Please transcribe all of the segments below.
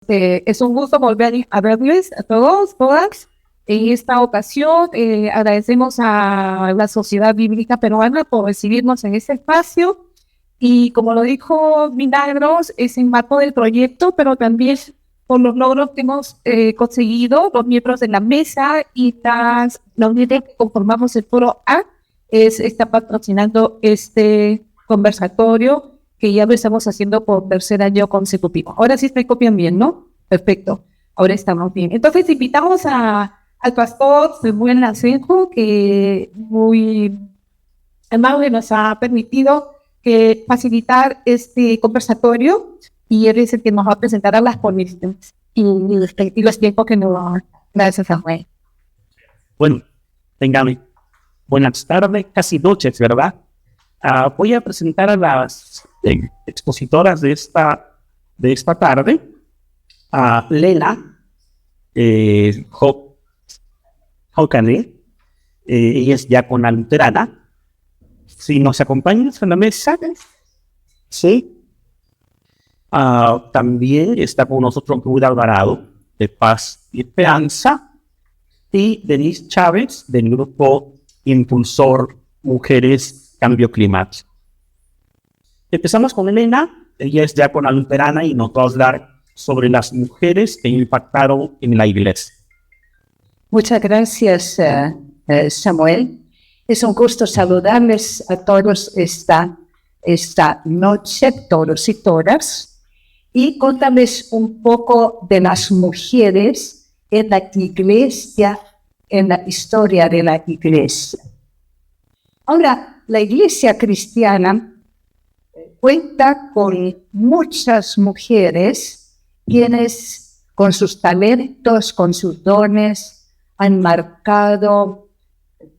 Es un gusto volver a verles a todos, todas. En esta ocasión agradecemos a la Sociedad Bíblica Peruana por recibirnos en este espacio. Y como lo dijo Milagros, es en marco del proyecto, pero también por los logros que hemos conseguido, los miembros de la mesa y los miembros que conformamos el foro A, está patrocinando este conversatorio que ya lo estamos haciendo por tercer año consecutivo. Ahora sí me copian bien, ¿no? Perfecto, ahora estamos bien. Entonces invitamos al pastor Samuel Asenjo, que muy amable nos ha permitido facilitar este conversatorio, y él es el que nos va a presentar a las ponencias y los tiempos que nos va a dar. Gracias, Samuel. Bueno, tengan buenas tardes, casi noches, ¿verdad? Voy a presentar a las expositoras de esta tarde, a Lena Jocane. Ella es diácona luterana. Si nos acompañas en la mesa, ¿sí? También está con nosotros Ruda Alvarado, de Paz y Esperanza, y Denise Chávez, del grupo Impulsor Mujeres Cambio Climático. Empezamos con Elena. Ella es diácona luterana y nos va a hablar sobre las mujeres que impactaron en la iglesia. Muchas gracias, Samuel. Es un gusto saludarles a todos esta noche, todos y todas, y contarles un poco de las mujeres en la iglesia, en la historia de la iglesia. Ahora, la iglesia cristiana cuenta con muchas mujeres quienes, con sus talentos, con sus dones, han marcado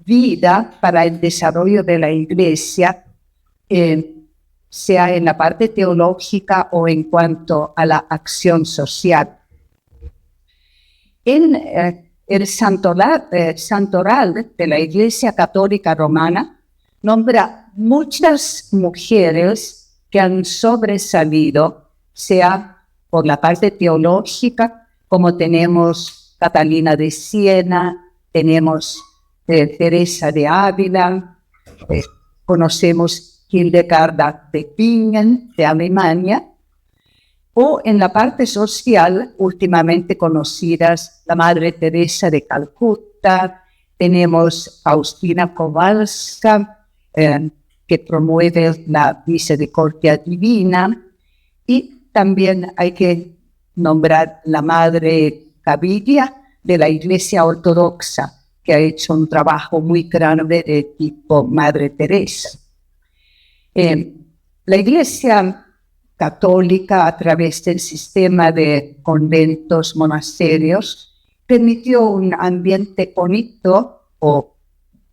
vida para el desarrollo de la iglesia, sea en la parte teológica o en cuanto a la acción social. En el santoral de la Iglesia Católica Romana nombra muchas mujeres que han sobresalido, sea por la parte teológica, como tenemos Catalina de Siena, tenemos Teresa de Ávila, conocemos Hildegarda de Bingen de Alemania, o en la parte social, últimamente conocidas, la Madre Teresa de Calcuta, tenemos Faustina Kowalska, que promueve la misericordia divina, y también hay que nombrar la Madre Gaviria de la Iglesia Ortodoxa, que ha hecho un trabajo muy grande de tipo Madre Teresa. La Iglesia Católica, a través del sistema de conventos, monasterios, permitió un ambiente bonito o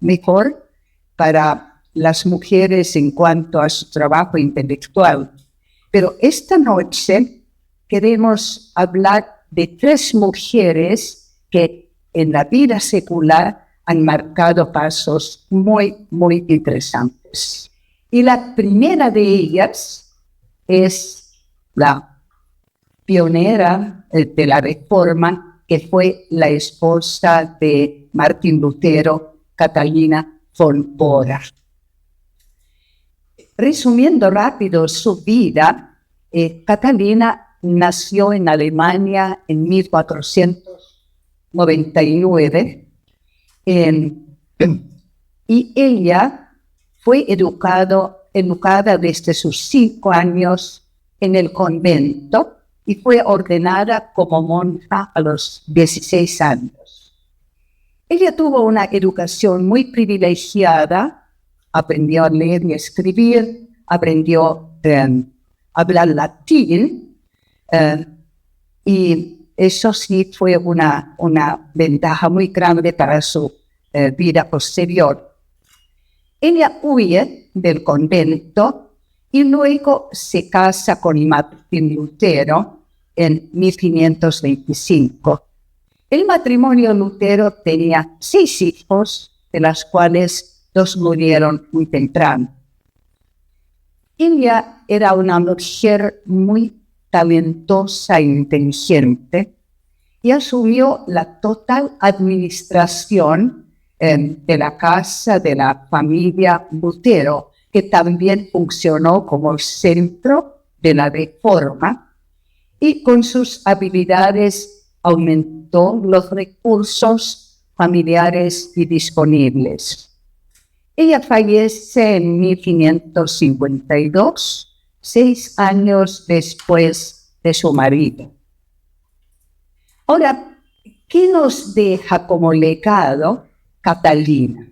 mejor para las mujeres en cuanto a su trabajo intelectual. Pero esta noche queremos hablar de 3 mujeres que en la vida secular han marcado pasos muy, muy interesantes. Y la primera de ellas es la pionera de la Reforma, que fue la esposa de Martín Lutero, Catalina von Bora. Resumiendo rápido su vida, Catalina nació en Alemania en 1499 y ella fue educada desde sus 5 años en el convento y fue ordenada como monja a los 16 años. Ella tuvo una educación muy privilegiada, aprendió a leer y escribir, aprendió a hablar latín, y eso sí fue una ventaja muy grande para su vida posterior. Ella huye del convento y luego se casa con Martín Lutero en 1525. El matrimonio Lutero tenía 6 hijos, de las cuales 2 murieron muy temprano. Ella era una mujer muy talentosa e inteligente, y asumió la total administración de la casa de la familia Lutero, que también funcionó como el centro de la Reforma, y con sus habilidades aumentó los recursos familiares y disponibles. Ella fallece en 1552, 6 años después de su marido. Ahora, ¿qué nos deja como legado Catalina?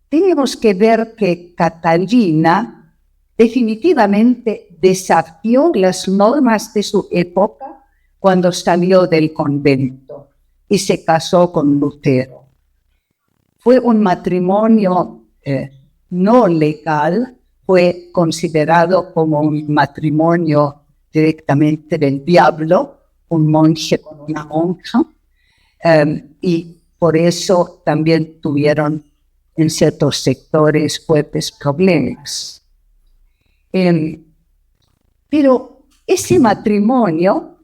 Tenemos que ver que Catalina definitivamente desafió las normas de su época cuando salió del convento y se casó con Lutero. Fue un matrimonio no legal, fue considerado como un matrimonio directamente del diablo, un monje con una monja, y por eso también tuvieron en ciertos sectores fuertes problemas. Pero ese matrimonio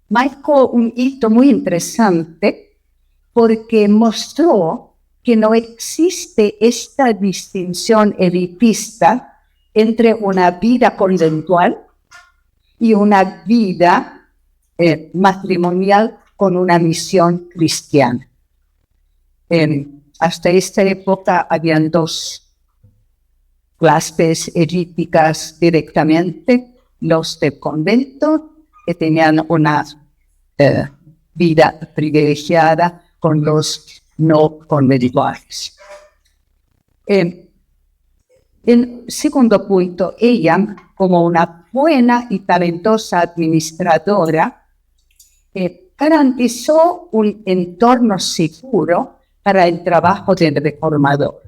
marcó un hito muy interesante porque mostró que no existe esta distinción elitista entre una vida conventual y una vida matrimonial con una misión cristiana. Hasta esta época habían 2 clases elíticas directamente, los del convento, que tenían una vida privilegiada, con los no conventuales. En segundo punto, ella, como una buena y talentosa administradora, garantizó un entorno seguro para el trabajo del reformador.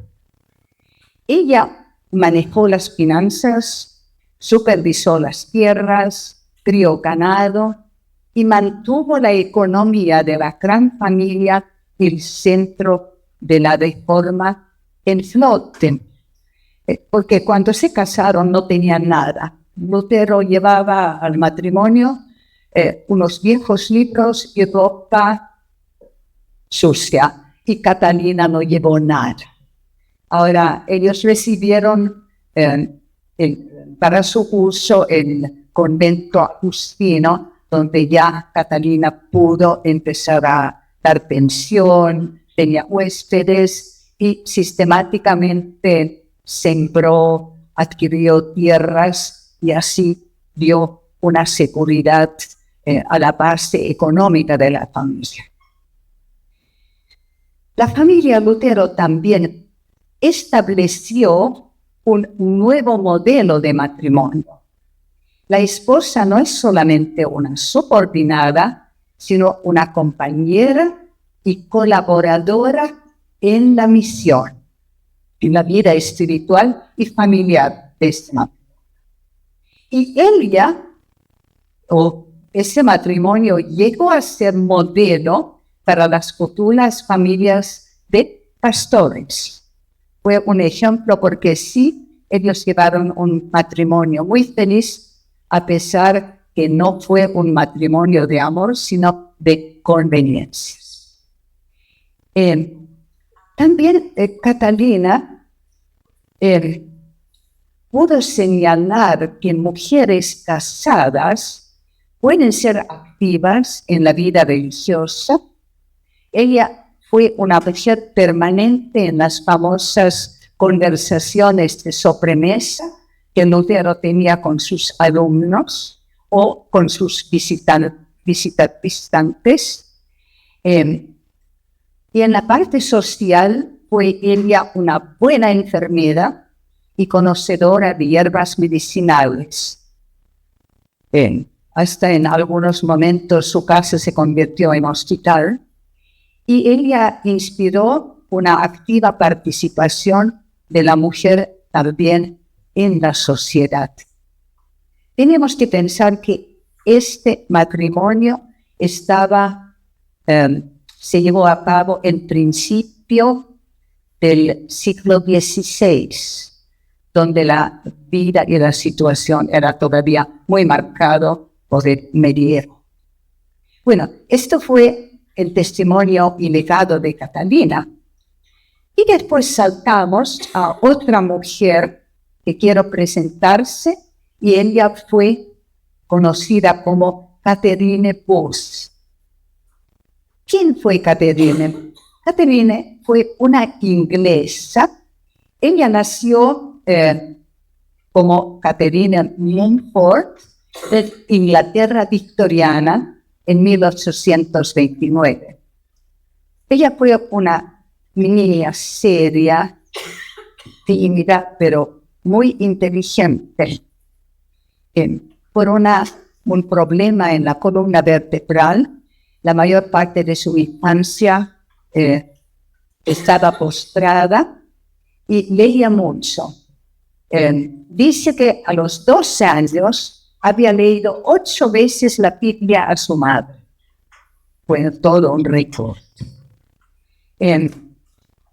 Ella manejó las finanzas, supervisó las tierras, crió ganado y mantuvo la economía de la gran familia, el centro de la reforma, en flote. Porque cuando se casaron no tenían nada. Lutero llevaba al matrimonio unos viejos libros y ropa sucia, y Catalina no llevó nada. Ahora, ellos recibieron para su uso el convento agustino, donde ya Catalina pudo empezar a dar pensión, tenía huéspedes y sistemáticamente sembró, adquirió tierras y así dio una seguridad a la base económica de la familia. La familia Lutero también estableció un nuevo modelo de matrimonio. La esposa no es solamente una subordinada, sino una compañera y colaboradora en la misión, en la vida espiritual y familiar de este matrimonio. Y ella, o ese matrimonio, llegó a ser modelo para las futuras familias de pastores. Fue un ejemplo porque sí, ellos llevaron un matrimonio muy feliz, a pesar que no fue un matrimonio de amor, sino de conveniencias. También Catalina pudo señalar que mujeres casadas pueden ser activas en la vida religiosa. Ella fue una mujer permanente en las famosas conversaciones de sobremesa que Lutero tenía con sus alumnos o con sus visitantes. Y en la parte social fue ella una buena enfermera y conocedora de hierbas medicinales. Hasta en algunos momentos su casa se convirtió en hospital. Y ella inspiró una activa participación de la mujer también en la sociedad. Tenemos que pensar que este matrimonio se llevó a cabo en principio del siglo XVI, donde la vida y la situación era todavía muy marcado por el medievo. Bueno, esto fue el testimonio y legado de Catalina. Y después saltamos a otra mujer que quiero presentarse, y ella fue conocida como Catherine Booth. ¿Quién fue Catherine? Catherine fue una inglesa. Ella nació como Catherine Mumford en Inglaterra victoriana en 1829. Ella fue una niña seria, tímida, pero muy inteligente. Por un problema en la columna vertebral, la mayor parte de su infancia estaba postrada y leía mucho. Dice que a los 12 años había leído 8 veces la Biblia a su madre. Fue todo un récord.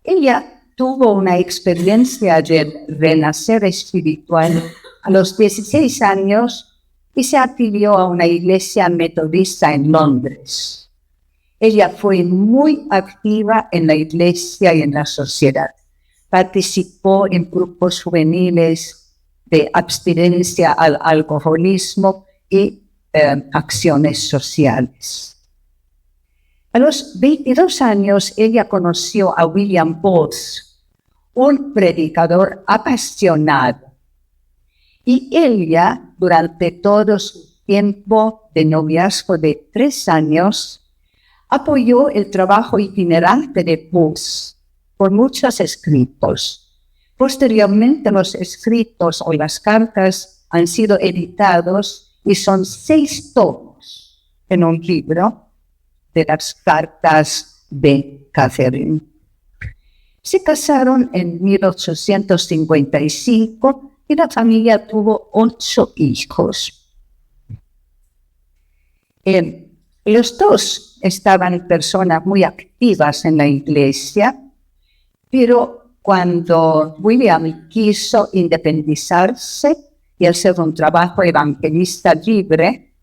Ella tuvo una experiencia de renacer espiritual a los 16 años y se afilió a una iglesia metodista en Londres. Ella fue muy activa en la iglesia y en la sociedad. Participó en grupos juveniles de abstinencia al alcoholismo y acciones sociales. A los 22 años, ella conoció a William Booth, un predicador apasionado. Y ella, durante todo su tiempo de noviazgo de 3 años, apoyó el trabajo itinerante de Booth por muchos escritos. Posteriormente, los escritos o las cartas han sido editados y son 6 tomos en un libro de las cartas de Catherine. Se casaron en 1855 y la familia tuvo 8 hijos. Los dos estaban personas muy activas en la iglesia, pero cuando William quiso independizarse y hacer un trabajo evangelista libre,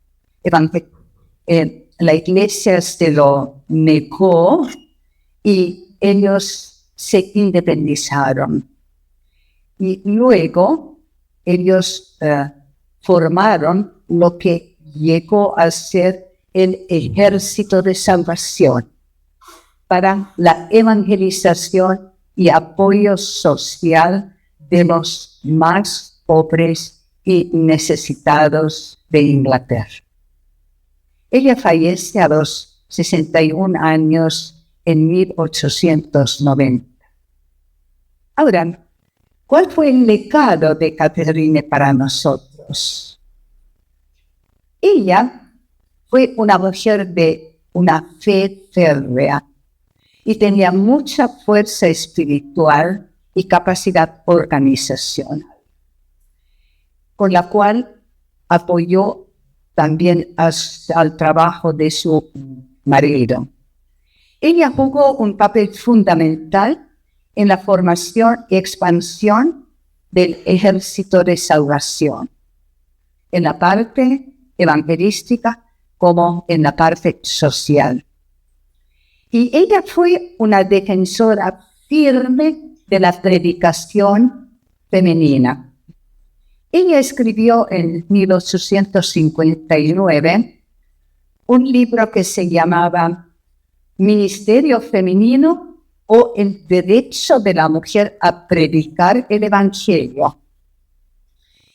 la iglesia se lo negó y ellos se independizaron. Y luego ellos formaron lo que llegó a ser el Ejército de Salvación para la evangelización y apoyo social de los más pobres y necesitados de Inglaterra. Ella fallece a los 61 años en 1890. Ahora, ¿cuál fue el legado de Catherine para nosotros? Ella fue una mujer de una fe férrea y tenía mucha fuerza espiritual y capacidad organizacional, con la cual apoyó también al trabajo de su marido. Ella jugó un papel fundamental en la formación y expansión del Ejército de Salvación, en la parte evangelística como en la parte social. Y ella fue una defensora firme de la predicación femenina. Ella escribió en 1859 un libro que se llamaba Ministerio Femenino o el derecho de la mujer a predicar el Evangelio.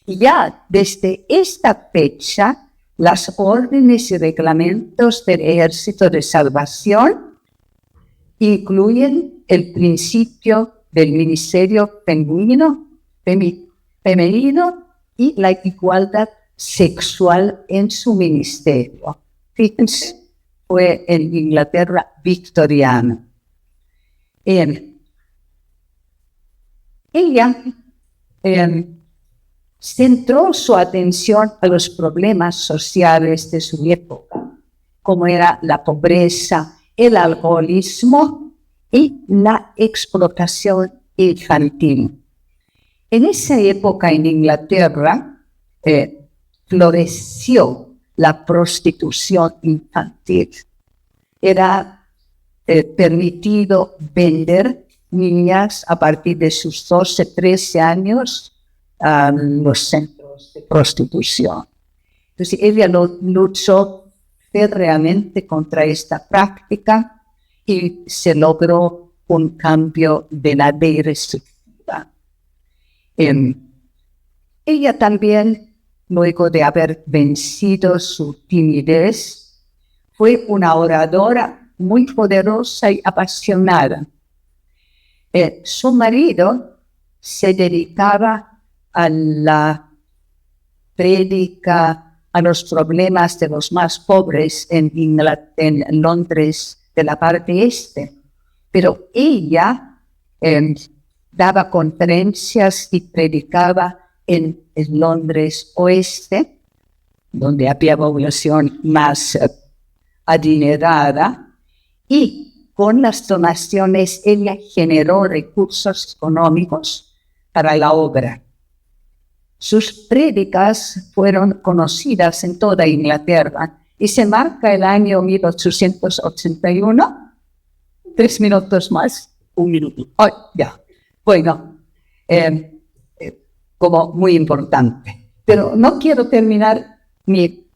Y ya desde esta fecha, las órdenes y reglamentos del Ejército de Salvación incluyen el principio del ministerio femenino y la igualdad sexual en su ministerio. Fíjense, fue en Inglaterra victoriana. Ella centró su atención a los problemas sociales de su época, como era la pobreza, el alcoholismo y la explotación infantil. En esa época en Inglaterra floreció la prostitución infantil. Era permitido vender niñas a partir de sus 12, 13 años a los centros de prostitución. Entonces ella luchó férreamente contra esta práctica y se logró un cambio de la ley restrictiva. Ella también, luego de haber vencido su timidez, fue una oradora muy poderosa y apasionada. Su marido se dedicaba a la prédica, a los problemas de los más pobres en Londres de la parte este, pero ella daba conferencias y predicaba en Londres oeste, donde había población más adinerada, y con las donaciones ella generó recursos económicos para la obra. Sus prédicas fueron conocidas en toda Inglaterra y se marca el año 1881. 3 minutos más. 1 minuto. Oh, ya. Bueno, como muy importante. Pero no quiero terminar mi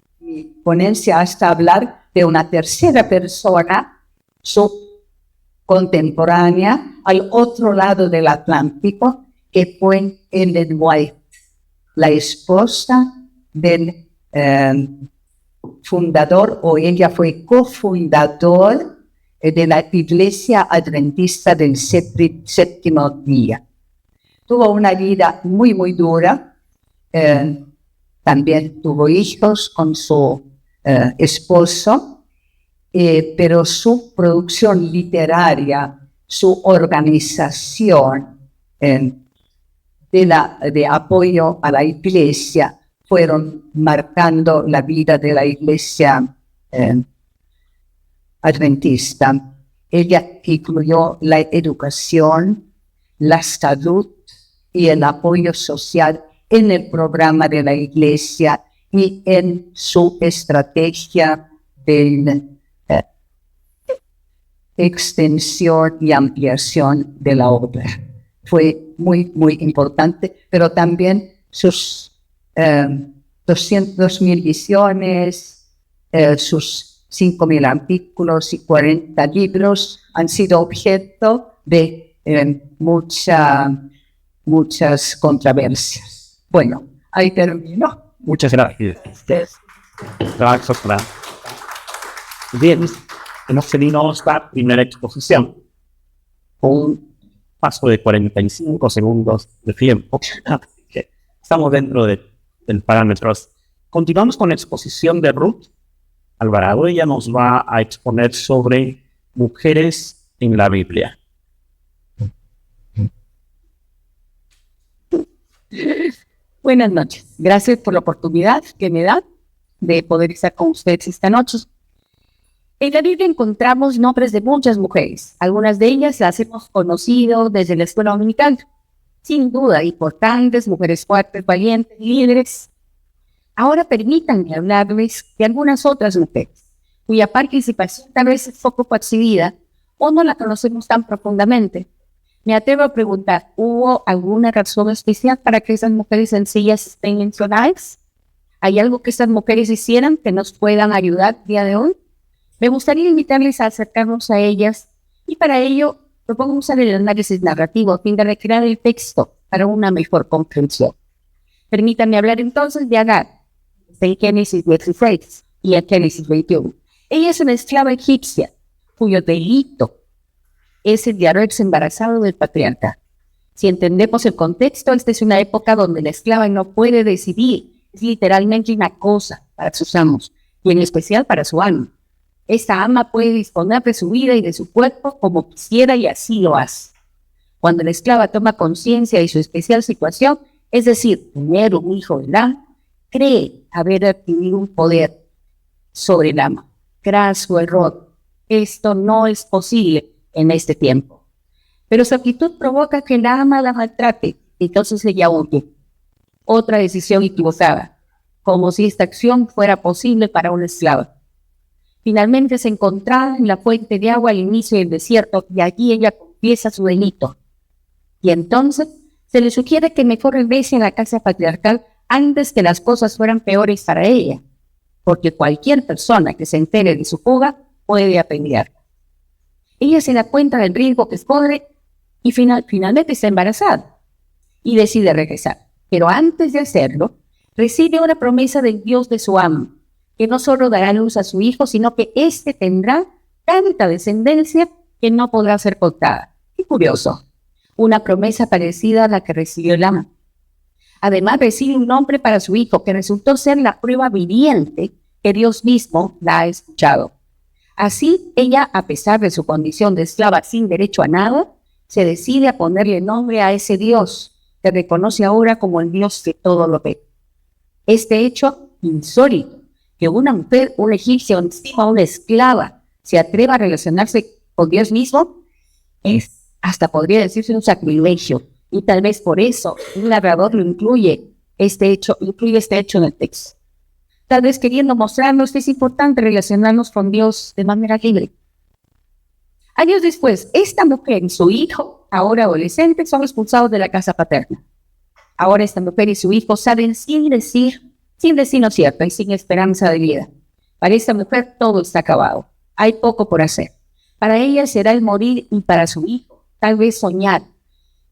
ponencia hasta hablar de una tercera persona, su contemporánea, al otro lado del Atlántico, que fue Ellen White, la esposa del fundador, o ella fue cofundador de la Iglesia Adventista del Séptimo Día. Tuvo una vida muy, muy dura. También tuvo hijos con su esposo, pero su producción literaria, su organización de apoyo a la Iglesia fueron marcando la vida de la Iglesia adventista. Ella incluyó la educación, la salud y el apoyo social en el programa de la Iglesia y en su estrategia de extensión y ampliación de la obra. Fue muy, muy importante, pero también sus 200.000 visiones, sus 5.000 artículos y 40 libros han sido objeto de muchas controversias. Bueno, ahí termino. Muchas gracias. Gracias. Bien, hemos tenido esta primera exposición. Un paso de 45 segundos de tiempo. Estamos dentro del parámetro. Continuamos con la exposición de Ruth Alvarado. Ella nos va a exponer sobre mujeres en la Biblia. Buenas noches. Gracias por la oportunidad que me da de poder estar con ustedes esta noche. En la Biblia encontramos nombres de muchas mujeres. Algunas de ellas las hemos conocido desde la escuela dominical. Sin duda, importantes, mujeres fuertes, valientes, líderes. Ahora permítanme hablarles de algunas otras mujeres, cuya participación tal vez es poco percibida o no la conocemos tan profundamente. Me atrevo a preguntar, ¿hubo alguna razón especial para que esas mujeres sencillas estén mencionadas? ¿Hay algo que estas mujeres hicieran que nos puedan ayudar el día de hoy? Me gustaría invitarles a acercarnos a ellas y para ello propongo usar el análisis narrativo a fin de recrear el texto para una mejor comprensión. Permítanme hablar entonces de Agar, en Génesis 16 y en Génesis 21. Ella es una esclava egipcia cuyo delito es el de haberse embarazado del patriarca. Si entendemos el contexto, esta es una época donde la esclava no puede decidir, es literalmente una cosa para sus amos, y en especial para su ama. Esta ama puede disponer de su vida y de su cuerpo como quisiera y así lo hace. Cuando la esclava toma conciencia de su especial situación, es decir, tener un hijo del ama, cree haber adquirido un poder sobre el ama. Craso error. Esto no es posible en este tiempo. Pero su actitud provoca que la ama la maltrate Entonces ella huye. Otra decisión equivocada, como si esta acción fuera posible para una esclava. Finalmente se encontraba en la fuente de agua al inicio del desierto y allí ella confiesa su delito. Y entonces se le sugiere que mejor regrese a la casa patriarcal antes que las cosas fueran peores para ella, porque cualquier persona que se entere de su fuga puede apedrear. Ella se da cuenta del riesgo que corre y finalmente está embarazada y decide regresar. Pero antes de hacerlo, recibe una promesa del Dios de su amo, que no solo dará luz a su hijo, sino que éste tendrá tanta descendencia que no podrá ser contada. Qué curioso. Una promesa parecida a la que recibió el amo. Además, recibe un nombre para su hijo, que resultó ser la prueba viviente que Dios mismo la ha escuchado. Así, ella, a pesar de su condición de esclava sin derecho a nada, se decide a ponerle nombre a ese Dios, que reconoce ahora como el Dios que todo lo ve. Este hecho insólito, que una mujer, una egipcia o encima una esclava, se atreva a relacionarse con Dios mismo, es, hasta podría decirse, un sacrilegio. Y tal vez por eso un narrador lo incluye este hecho en el texto. Tal vez queriendo mostrarnos que es importante relacionarnos con Dios de manera libre. Años después, esta mujer y su hijo, ahora adolescentes, son expulsados de la casa paterna. Ahora esta mujer y su hijo salen sin decir lo cierto y sin esperanza de vida. Para esta mujer todo está acabado. Hay poco por hacer. Para ella será el morir y para su hijo, tal vez soñar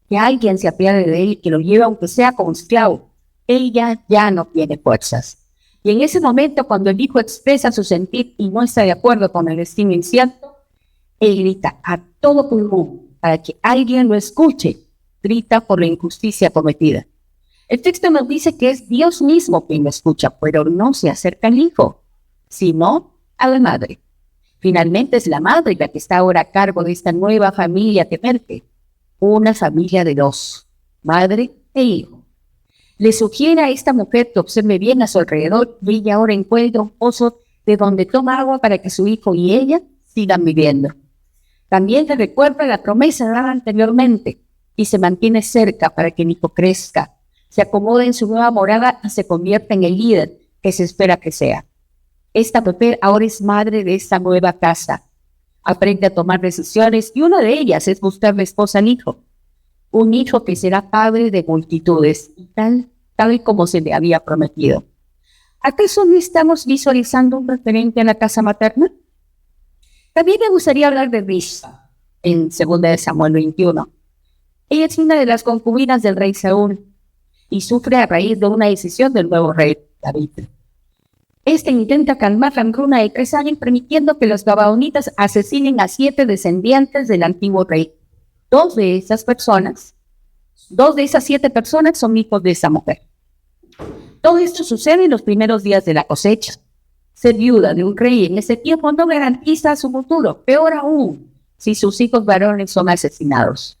que alguien se apiade de él y que lo lleve aunque sea como esclavo. Ella ya no tiene fuerzas. Y en ese momento, cuando el hijo expresa su sentir y no está de acuerdo con el destino incierto, él grita a todo pulmón para que alguien lo escuche. Grita por la injusticia cometida. El texto nos dice que es Dios mismo quien lo escucha, pero no se acerca al hijo, sino a la madre. Finalmente es la madre la que está ahora a cargo de esta nueva familia que emerge. Una familia de dos, madre e hijo. Le sugiere a esta mujer que observe bien a su alrededor y ella ahora encuentra un pozo de donde toma agua para que su hijo y ella sigan viviendo. También le recuerda la promesa dada anteriormente y se mantiene cerca para que el hijo crezca, se acomoda en su nueva morada y se convierta en el líder que se espera que sea. Esta mujer ahora es madre de esta nueva casa. Aprende a tomar decisiones y una de ellas es buscarle esposa al hijo. Un hijo que será padre de multitudes, tal como se le había prometido. ¿Acaso no estamos visualizando un referente a la casa materna? También me gustaría hablar de Rispa, en 2 de Samuel 21. Ella es una de las concubinas del rey Saúl y sufre a raíz de una decisión del nuevo rey David. Este intenta calmar la hambruna de 3 años permitiendo que los gabaonitas asesinen a 7 descendientes del antiguo rey. Dos de esas 7 personas son hijos de esa mujer. Todo esto sucede en los primeros días de la cosecha. Ser viuda de un rey en ese tiempo no garantiza su futuro, peor aún, si sus hijos varones son asesinados.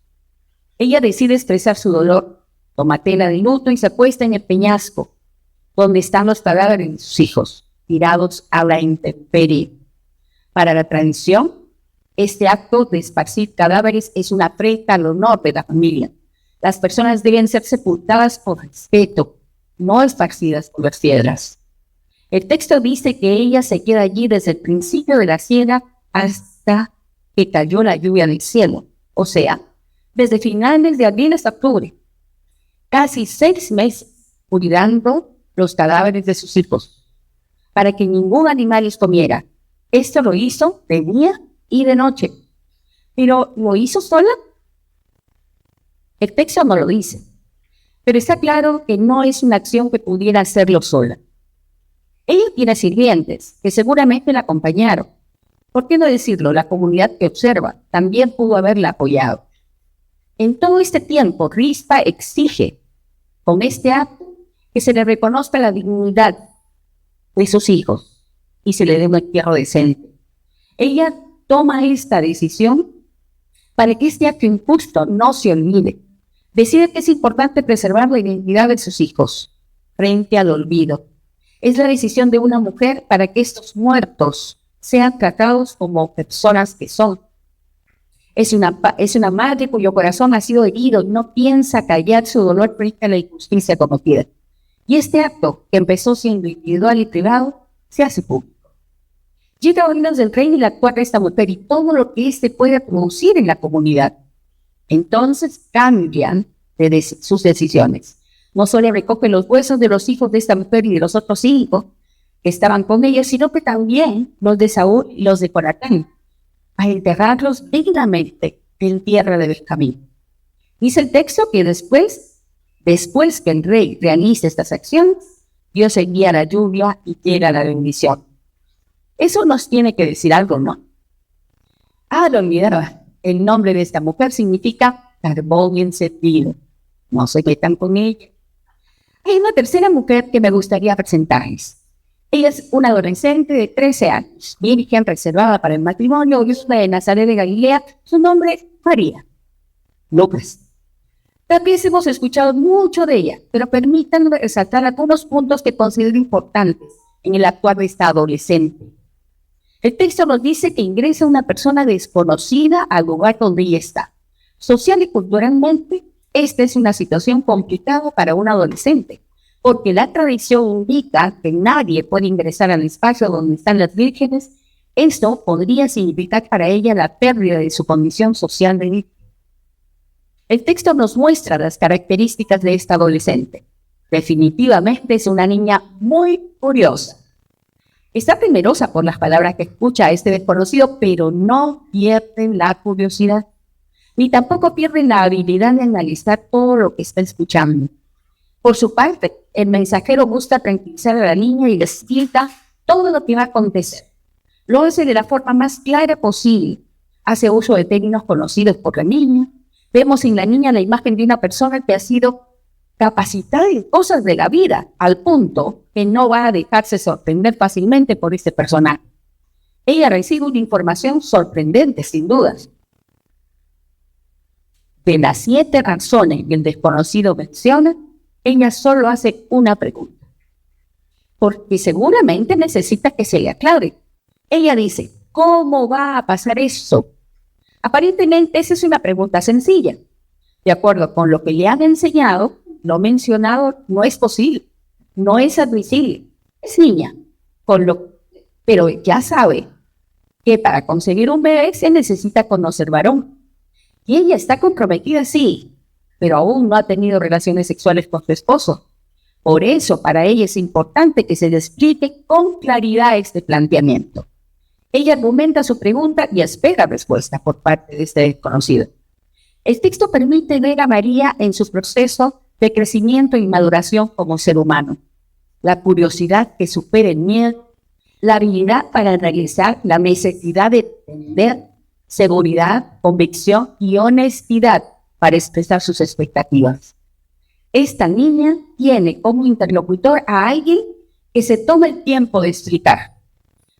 Ella decide expresar su dolor, toma tela de luto y se acuesta en el peñasco, donde están los cadáveres de sus hijos, tirados a la intemperie. Para la tradición, este acto de esparcir cadáveres es una afrenta al honor de la familia. Las personas deben ser sepultadas por respeto, no esparcidas por las piedras. El texto dice que ella se queda allí desde el principio de la siega hasta que cayó la lluvia del cielo, o sea, desde finales de abril hasta octubre. Casi 6 meses cuidando los cadáveres de sus hijos, para que ningún animal los comiera. Esto lo hizo de día y de noche. ¿Pero lo hizo sola? El texto no lo dice, pero está claro que no es una acción que pudiera hacerlo sola. Ella tiene sirvientes que seguramente la acompañaron. ¿Por qué no decirlo? La comunidad que observa también pudo haberla apoyado. En todo este tiempo, Rispa exige, con este acto, que se le reconozca la dignidad de sus hijos y se le dé un entierro decente. Ella toma esta decisión para que este acto injusto no se olvide. Decide que es importante preservar la identidad de sus hijos frente al olvido. Es la decisión de una mujer para que estos muertos sean tratados como personas que son. Es una madre cuyo corazón ha sido herido y no piensa callar su dolor frente a la injusticia cometida. Y este acto, que empezó siendo individual y privado, se hace público. Llega a oídos del rey y la actuar de esta mujer y todo lo que éste puede producir en la comunidad. Entonces cambian sus decisiones. No solo recoge los huesos de los hijos de esta mujer y de los otros 5 que estaban con ella, sino que también los de Saúl y los de Jonatán, a enterrarlos dignamente en tierra de Benjamín. Dice el texto que después que el rey realice estas acciones, Dios envía la lluvia y llega la bendición. Eso nos tiene que decir algo, ¿no? Lo olvidaba. El nombre de esta mujer significa carbón encendido. No se metan con ella. Hay una tercera mujer que me gustaría presentarles. Ella es una adolescente de 13 años, virgen reservada para el matrimonio, oriunda de Nazaret de Galilea. Su nombre es María López. También hemos escuchado mucho de ella, pero permítanme resaltar algunos puntos que considero importantes en el actuar de esta adolescente. El texto nos dice que ingresa una persona desconocida al lugar donde ella está. Social y culturalmente, esta es una situación complicada para un adolescente, porque la tradición indica que nadie puede ingresar al espacio donde están las vírgenes. Esto podría significar para ella la pérdida de su condición social de virgen. El texto nos muestra las características de esta adolescente. Definitivamente es una niña muy curiosa. Está temerosa por las palabras que escucha a este desconocido, pero no pierde la curiosidad, ni tampoco pierde la habilidad de analizar todo lo que está escuchando. Por su parte, el mensajero busca tranquilizar a la niña y le explica todo lo que va a acontecer. Lo hace de la forma más clara posible. Hace uso de términos conocidos por la niña. Vemos en la niña la imagen de una persona que ha sido capacitada en cosas de la vida, al punto que no va a dejarse sorprender fácilmente por este personaje. Ella recibe una información sorprendente, sin dudas. De las 7 razones que el desconocido menciona, ella solo hace una pregunta, porque seguramente necesita que se le aclare. Ella dice, ¿cómo va a pasar eso? Aparentemente esa es una pregunta sencilla. De acuerdo con lo que le han enseñado, lo mencionado no es posible, no es admisible. Es niña, pero ya sabe que para conseguir un bebé se necesita conocer varón. Y ella está comprometida, sí, pero aún no ha tenido relaciones sexuales con su esposo. Por eso, para ella es importante que se le explique con claridad este planteamiento. Ella argumenta su pregunta y espera respuesta por parte de este desconocido. El texto permite ver a María en su proceso de crecimiento y maduración como ser humano. La curiosidad que supera el miedo, la habilidad para realizar, la necesidad de entender, seguridad, convicción y honestidad para expresar sus expectativas. Esta niña tiene como interlocutor a alguien que se toma el tiempo de explicar.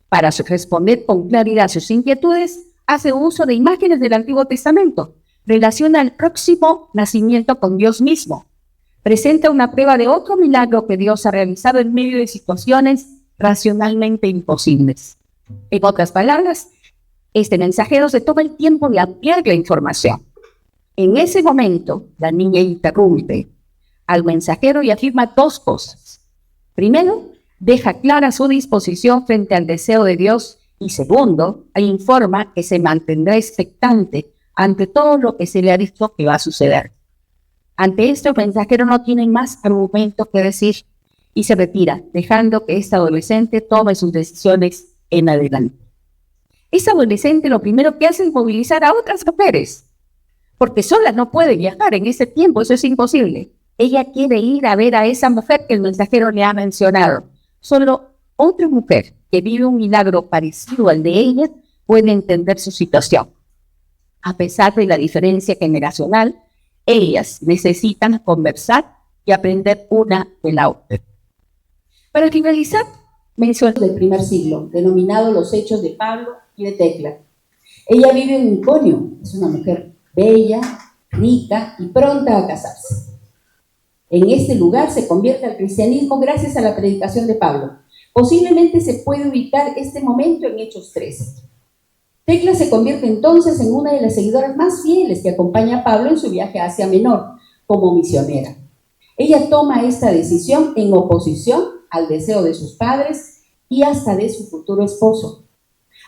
Para responder con claridad a sus inquietudes, hace uso de imágenes del Antiguo Testamento, relaciona el próximo nacimiento con Dios mismo, presenta una prueba de otro milagro que Dios ha realizado en medio de situaciones racionalmente imposibles. En otras palabras, este mensajero se toma el tiempo de ampliar la información. En ese momento, la niña interrumpe al mensajero y afirma 2 cosas. Primero, deja clara su disposición frente al deseo de Dios y segundo, informa que se mantendrá expectante ante todo lo que se le ha dicho que va a suceder. Ante esto, el mensajero no tiene más argumentos que decir y se retira, dejando que esta adolescente tome sus decisiones en adelante. Esta adolescente lo primero que hace es movilizar a otras mujeres, porque sola no puede viajar en ese tiempo, eso es imposible. Ella quiere ir a ver a esa mujer que el mensajero le ha mencionado. Solo otra mujer que vive un milagro parecido al de ella puede entender su situación. A pesar de la diferencia generacional, ellas necesitan conversar y aprender una de la otra. Para finalizar, menciono del primer siglo, denominado Los Hechos de Pablo y de Tecla. Ella vive en Iconio, es una mujer bella, rica y pronta a casarse. En este lugar se convierte al cristianismo gracias a la predicación de Pablo. Posiblemente se puede ubicar este momento en Hechos 13. Tecla se convierte entonces en una de las seguidoras más fieles que acompaña a Pablo en su viaje a Asia Menor, como misionera. Ella toma esta decisión en oposición al deseo de sus padres y hasta de su futuro esposo,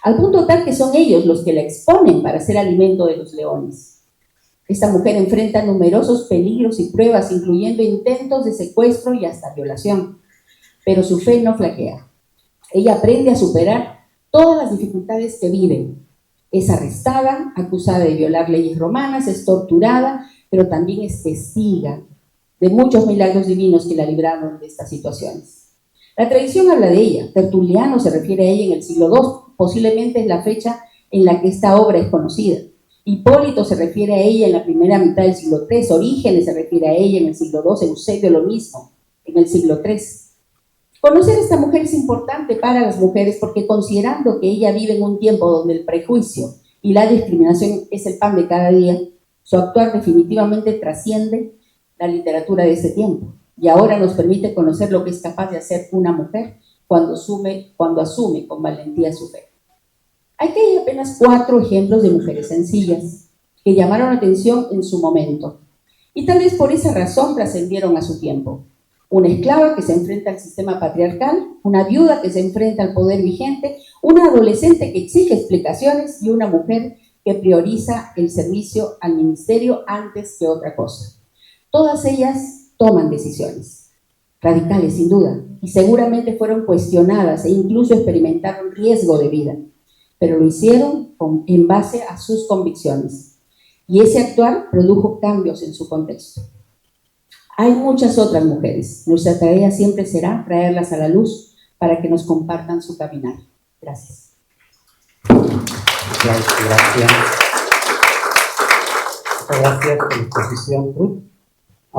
al punto tal que son ellos los que la exponen para ser alimento de los leones. Esta mujer enfrenta numerosos peligros y pruebas, incluyendo intentos de secuestro y hasta violación, pero su fe no flaquea. Ella aprende a superar todas las dificultades que vive. Es arrestada, acusada de violar leyes romanas, es torturada, pero también es testiga de muchos milagros divinos que la libraron de estas situaciones. La tradición habla de ella. Tertuliano se refiere a ella en el siglo II, posiblemente es la fecha en la que esta obra es conocida. Hipólito se refiere a ella en la primera mitad del siglo III, Orígenes se refiere a ella en el siglo II, Eusebio lo mismo, en el siglo III. Conocer a esta mujer es importante para las mujeres porque, considerando que ella vive en un tiempo donde el prejuicio y la discriminación es el pan de cada día, su actuar definitivamente trasciende la literatura de ese tiempo y ahora nos permite conocer lo que es capaz de hacer una mujer cuando asume con valentía su fe. Aquí hay apenas 4 ejemplos de mujeres sencillas que llamaron la atención en su momento y tal vez por esa razón trascendieron a su tiempo. Una esclava que se enfrenta al sistema patriarcal, una viuda que se enfrenta al poder vigente, una adolescente que exige explicaciones y una mujer que prioriza el servicio al ministerio antes que otra cosa. Todas ellas toman decisiones radicales, sin duda, y seguramente fueron cuestionadas e incluso experimentaron riesgo de vida, pero lo hicieron en base a sus convicciones. Y ese actuar produjo cambios en su contexto. Hay muchas otras mujeres. Nuestra tarea siempre será traerlas a la luz para que nos compartan su caminar. Gracias. Gracias. Muchas gracias por la exposición, Ruth.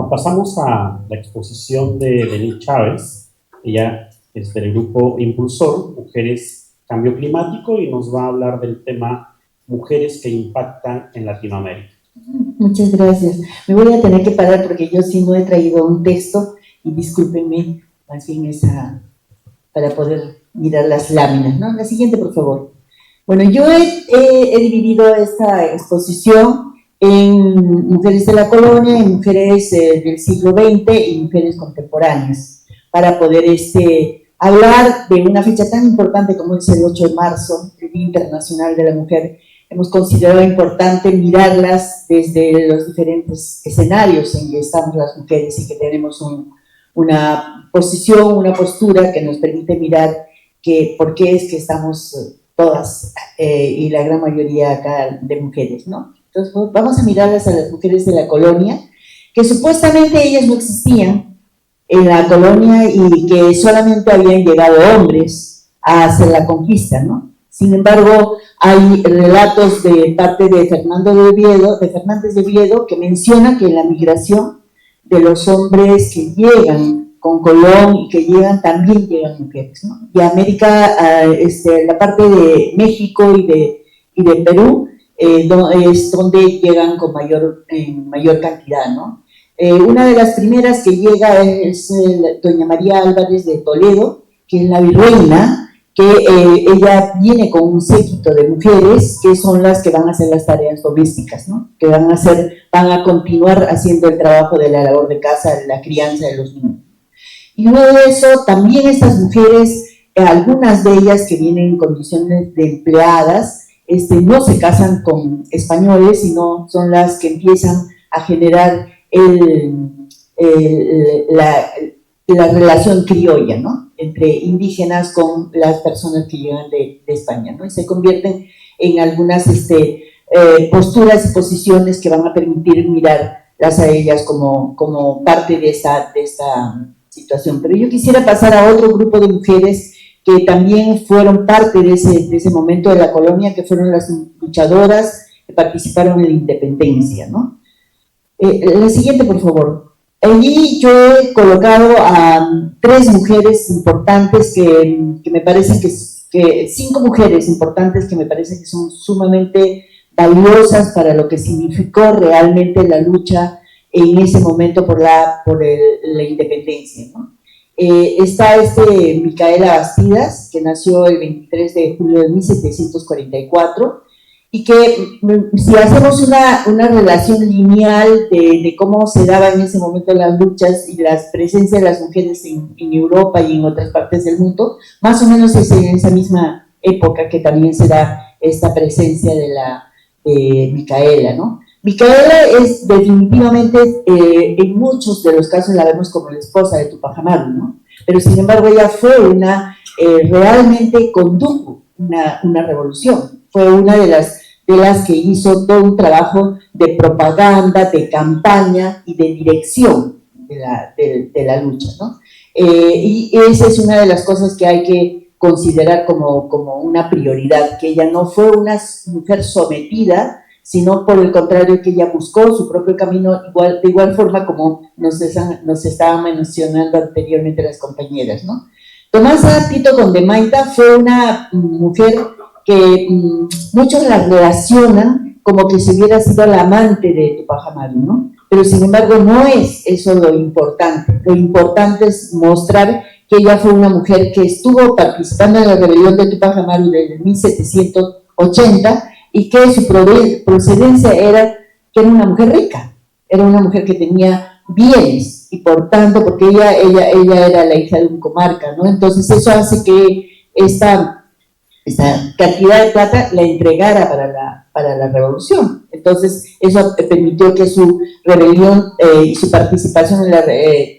Pasamos a la exposición de Denise Chávez. Ella es del grupo Impulsor, Mujeres Cambio Climático, y nos va a hablar del tema Mujeres que impactan en Latinoamérica. Muchas gracias. Me voy a tener que parar porque yo sí no he traído un texto y discúlpenme, más bien para poder mirar las láminas, ¿no? La siguiente, por favor. Bueno, yo he dividido esta exposición en mujeres de la colonia, en mujeres del siglo XX y mujeres contemporáneas, para poder hablar de una fecha tan importante como es el 8 de marzo, el Día Internacional de la Mujer. Hemos considerado importante mirarlas desde los diferentes escenarios en que estamos las mujeres y que tenemos una posición, una postura que nos permite mirar por qué es que estamos todas y la gran mayoría acá de mujeres, ¿no? Entonces vamos a mirarlas a las mujeres de la colonia, que supuestamente ellas no existían en la colonia y que solamente habían llegado hombres a hacer la conquista, ¿no? Sin embargo, hay relatos de parte de Fernández de Oviedo, que menciona que en la migración de los hombres que llegan con Colón y que también llegan mujeres, ¿no? Y América, la parte de México y de Perú, es donde llegan en mayor cantidad, ¿no? Una de las primeras que llega es doña María Álvarez de Toledo, que es la virreina, que ella viene con un séquito de mujeres que son las que van a hacer las tareas domésticas, ¿no? Que van a continuar haciendo el trabajo de la labor de casa, de la crianza de los niños. Y luego de eso, también estas mujeres, algunas de ellas que vienen en condiciones de empleadas, no se casan con españoles, sino son las que empiezan a generar la relación criolla, ¿no? Entre indígenas con las personas que llegan de España, ¿no? Y se convierten en algunas posturas y posiciones que van a permitir mirarlas a ellas como parte de esta situación. Pero yo quisiera pasar a otro grupo de mujeres que también fueron parte de ese momento de la colonia, que fueron las luchadoras que participaron en la independencia, ¿no? La siguiente, por favor. Allí yo he colocado a 3 mujeres importantes que me parecen que 5 mujeres importantes que me parece que son sumamente valiosas para lo que significó realmente la lucha en ese momento por la independencia, ¿no? Está Micaela Bastidas, que nació el 23 de julio de 1744, y que si hacemos una relación lineal de cómo se daban en ese momento las luchas y la presencia de las mujeres en Europa y en otras partes del mundo, más o menos es en esa misma época que también se da esta presencia de Micaela, ¿no? Micaela es definitivamente, en muchos de los casos la vemos como la esposa de Tupac Amaru, ¿no? Pero sin embargo ella fue realmente condujo una revolución, fue una de las que hizo todo un trabajo de propaganda, de campaña y de dirección de la lucha, ¿no? Y esa es una de las cosas que hay que considerar como una prioridad, que ella no fue una mujer sometida, sino por el contrario que ella buscó su propio camino, de igual forma como nos estaban mencionando anteriormente las compañeras, ¿no? Tomasa Tito Condemaita fue una mujer que muchos la relacionan como que si hubiera sido la amante de Tupac Amaru, ¿no? Pero sin embargo no es eso lo importante es mostrar que ella fue una mujer que estuvo participando en la rebelión de Tupac Amaru desde 1780 y que su procedencia era que era una mujer rica, era una mujer que tenía bienes y por tanto, porque ella era la hija de un comarca, ¿no? Entonces eso hace que esta cantidad de plata la entregara para la revolución. Entonces eso permitió que su rebelión y su participación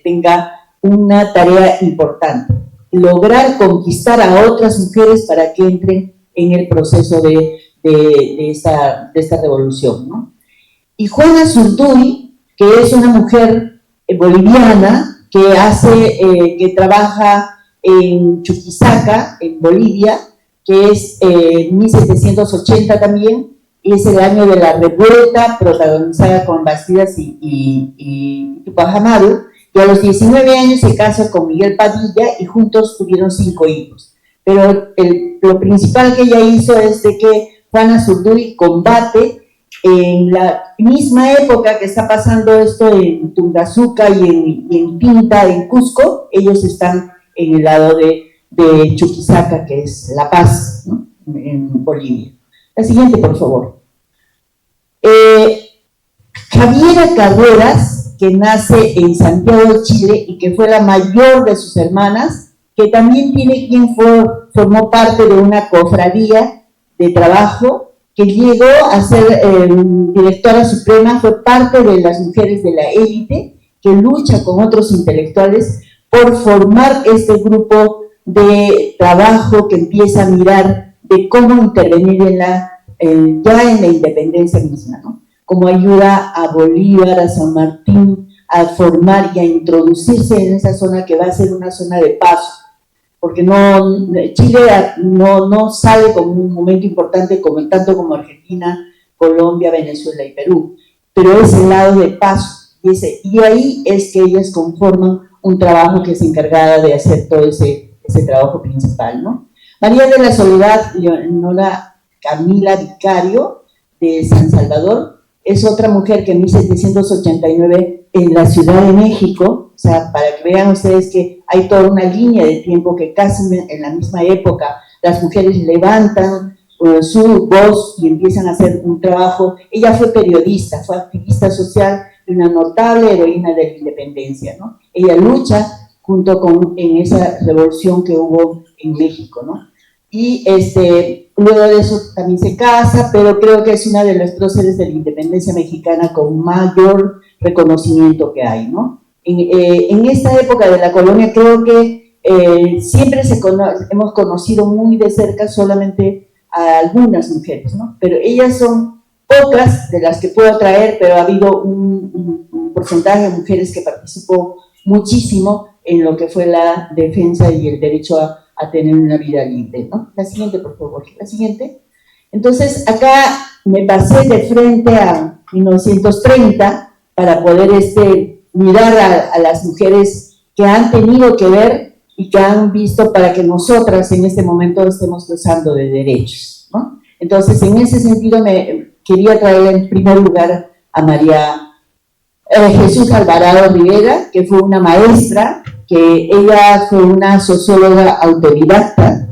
tenga una tarea importante, lograr conquistar a otras mujeres para que entren en el proceso de esta revolución, ¿no? Y Juana Zurduy, que es una mujer boliviana que trabaja en Chuquisaca, en Bolivia, que es 1780 también, y es el año de la revuelta protagonizada con Bastidas y Tupac Amaru, y a los 19 años se casa con Miguel Padilla y juntos tuvieron 5 hijos. Pero lo principal que ella hizo es de que Juana Zurduy combate en la misma época que está pasando esto en Tungazuca y en Pinta, en Cusco. Ellos están en el lado de Chuquisaca, que es La Paz, ¿no? En Bolivia. La siguiente, por favor. Javiera Carreras, que nace en Santiago de Chile y que fue la mayor de sus hermanas, que también tiene quien formó parte de una cofradía de trabajo, que llegó a ser directora suprema, fue parte de las mujeres de la élite, que lucha con otros intelectuales por formar este grupo de trabajo que empieza a mirar de cómo intervenir ya en la independencia misma, ¿no? Cómo ayuda a Bolívar, a San Martín, a formar y a introducirse en esa zona que va a ser una zona de paso, porque Chile no sale como un momento importante tanto como Argentina, Colombia, Venezuela y Perú, pero es el lado de paso, y ahí es que ellas conforman un trabajo que es encargada de hacer todo ese trabajo principal, ¿no? María de la Soledad Leonora Camila Vicario, de San Salvador, es otra mujer que en 1789 en la Ciudad de México, o sea, para que vean ustedes que hay toda una línea de tiempo que casi en la misma época las mujeres levantan su voz y empiezan a hacer un trabajo. Ella fue periodista, fue activista social y una notable heroína de la independencia, ¿no? Ella lucha en esa revolución que hubo en México, ¿no? Y luego de eso también se casa, pero creo que es una de las próceres de la independencia mexicana con mayor reconocimiento que hay, ¿no? En esta época de la colonia creo que siempre hemos conocido muy de cerca solamente a algunas mujeres, ¿no? Pero ellas son pocas de las que puedo traer, pero ha habido un porcentaje de mujeres que participó muchísimo en lo que fue la defensa y el derecho a tener una vida libre, ¿no? La siguiente, por favor, la siguiente. Entonces, acá me pasé de frente a 1930 para poder mirar a las mujeres que han tenido que ver y que han visto para que nosotras en este momento estemos gozando de derechos, ¿no? Entonces, en ese sentido, me quería traer en primer lugar a María Jesús Alvarado Rivera, que fue una maestra, que ella fue una socióloga autodidacta,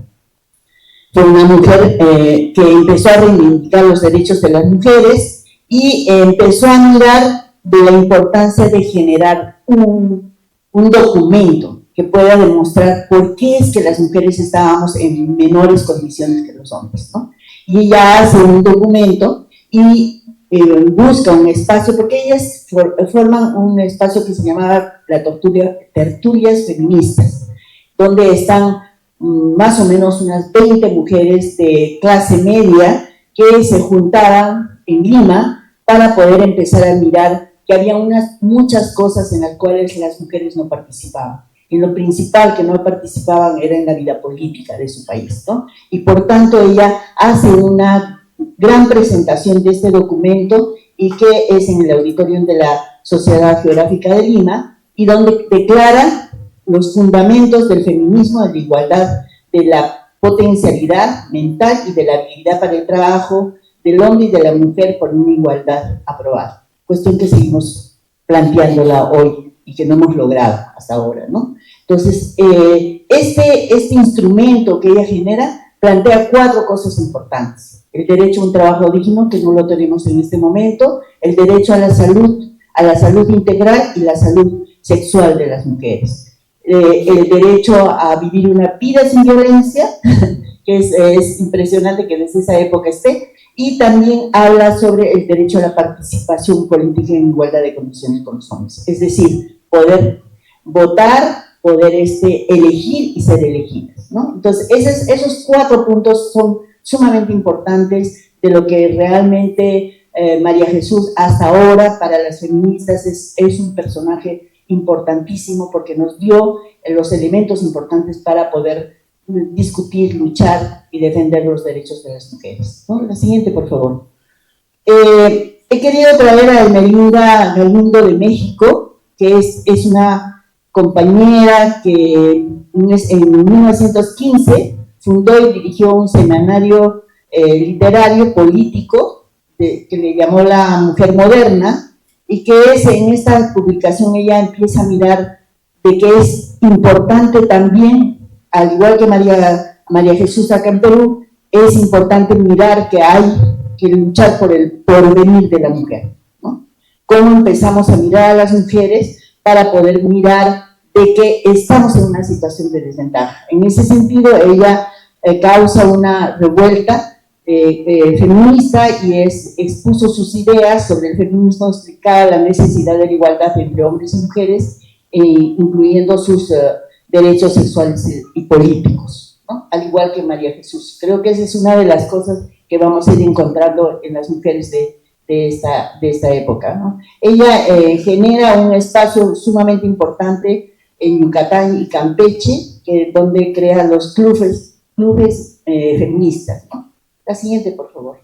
fue una mujer que empezó a reivindicar los derechos de las mujeres y empezó a mirar de la importancia de generar un documento que pueda demostrar por qué es que las mujeres estábamos en menores condiciones que los hombres, ¿no? Y ella hace un documento y busca un espacio, porque ellas forman un espacio que se llamaba la Tertulias Feministas, donde están más o menos unas 20 mujeres de clase media que se juntaban en Lima para poder empezar a mirar que había muchas cosas en las cuales las mujeres no participaban. Y lo principal que no participaban era en la vida política de su país, ¿no? Y por tanto ella hace una gran presentación de este documento y que es en el auditorium de la Sociedad Geográfica de Lima y donde declara los fundamentos del feminismo, de la igualdad, de la potencialidad mental y de la habilidad para el trabajo del hombre y de la mujer por una igualdad aprobada. Cuestión que seguimos planteándola hoy y que no hemos logrado hasta ahora, ¿no? Entonces, este instrumento que ella genera plantea 4 cosas importantes. El derecho a un trabajo digno, que no lo tenemos en este momento, el derecho a la salud integral y la salud sexual de las mujeres. El derecho a vivir una vida sin violencia, que es impresionante que desde esa época esté, y también habla sobre el derecho a la participación política en igualdad de condiciones con los hombres, es decir, poder votar, poder elegir y ser elegidas, ¿no? Entonces, esos 4 puntos son sumamente importantes de lo que realmente María Jesús hasta ahora para las feministas es un personaje importantísimo porque nos dio los elementos importantes para poder discutir, luchar y defender los derechos de las mujeres, ¿no? La siguiente, por favor. He querido traer a Ermelinda Galindo de México, que es una compañera que en 1915 fundó y dirigió un semanario literario político que le llamó La Mujer Moderna, y que en esta publicación ella empieza a mirar de que es importante también, al igual que María Jesús acá en Perú, es importante mirar que hay que luchar por el porvenir de la mujer, ¿no? Cómo empezamos a mirar a las mujeres para poder mirar de que estamos en una situación de desventaja. En ese sentido, ella causa una revuelta feminista y expuso sus ideas sobre el feminismo, explicaba la necesidad de la igualdad entre hombres y mujeres, incluyendo sus derechos sexuales y políticos, ¿no? Al igual que María Jesús. Creo que esa es una de las cosas que vamos a ir encontrando en las mujeres de esta época, ¿no? Ella genera un espacio sumamente importante en Yucatán y Campeche, donde crea los clubes feministas, ¿no? La siguiente, por favor.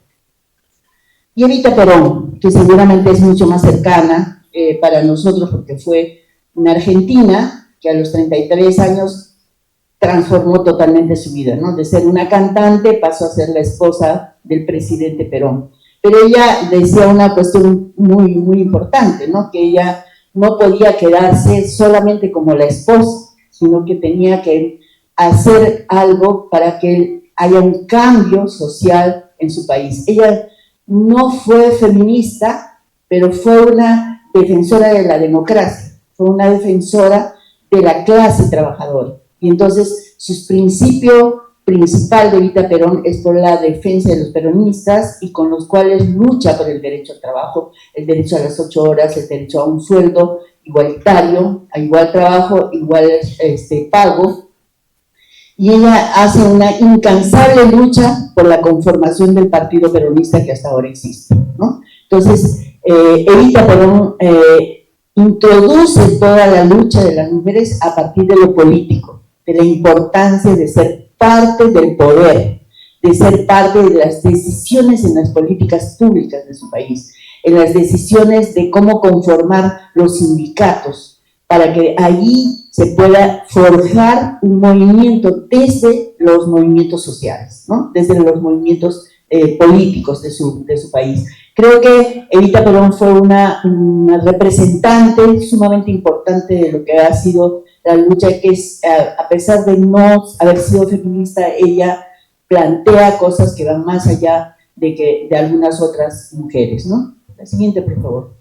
Y Evita Perón, que seguramente es mucho más cercana para nosotros porque fue una argentina que a los 33 años transformó totalmente su vida, ¿no? De ser una cantante pasó a ser la esposa del presidente Perón. Pero ella decía una cuestión muy, muy importante, ¿no? Que ella no podía quedarse solamente como la esposa, sino que tenía que hacer algo para que haya un cambio social en su país. Ella no fue feminista, pero fue una defensora de la democracia, fue una defensora de la clase trabajadora. Y entonces su principio principal de Evita Perón es por la defensa de los peronistas y con los cuales lucha por el derecho al trabajo, el derecho a las 8 horas, el derecho a un sueldo igualitario, a igual trabajo, igual pago. Y ella hace una incansable lucha por la conformación del partido peronista que hasta ahora existe, ¿no? Entonces, Evita Perón introduce toda la lucha de las mujeres a partir de lo político, de la importancia de ser parte del poder, de ser parte de las decisiones en las políticas públicas de su país, en las decisiones de cómo conformar los sindicatos, para que allí se pueda forjar un movimiento desde los movimientos sociales, ¿no? Desde los movimientos políticos de su país. Creo que Evita Perón fue una representante sumamente importante de lo que ha sido la lucha, que es, a pesar de no haber sido feminista, ella plantea cosas que van más allá de algunas otras mujeres, ¿no? La siguiente, por favor.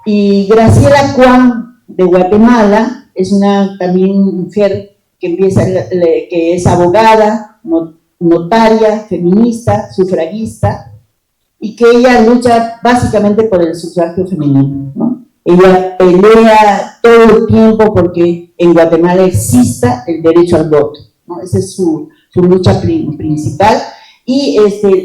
Y Graciela Cuán, de Guatemala, es una también mujer que es abogada, notaria, feminista, sufragista, y que ella lucha básicamente por el sufragio femenino, ¿no? Ella pelea todo el tiempo porque en Guatemala exista el derecho al voto, ¿no? Esa es su lucha principal, y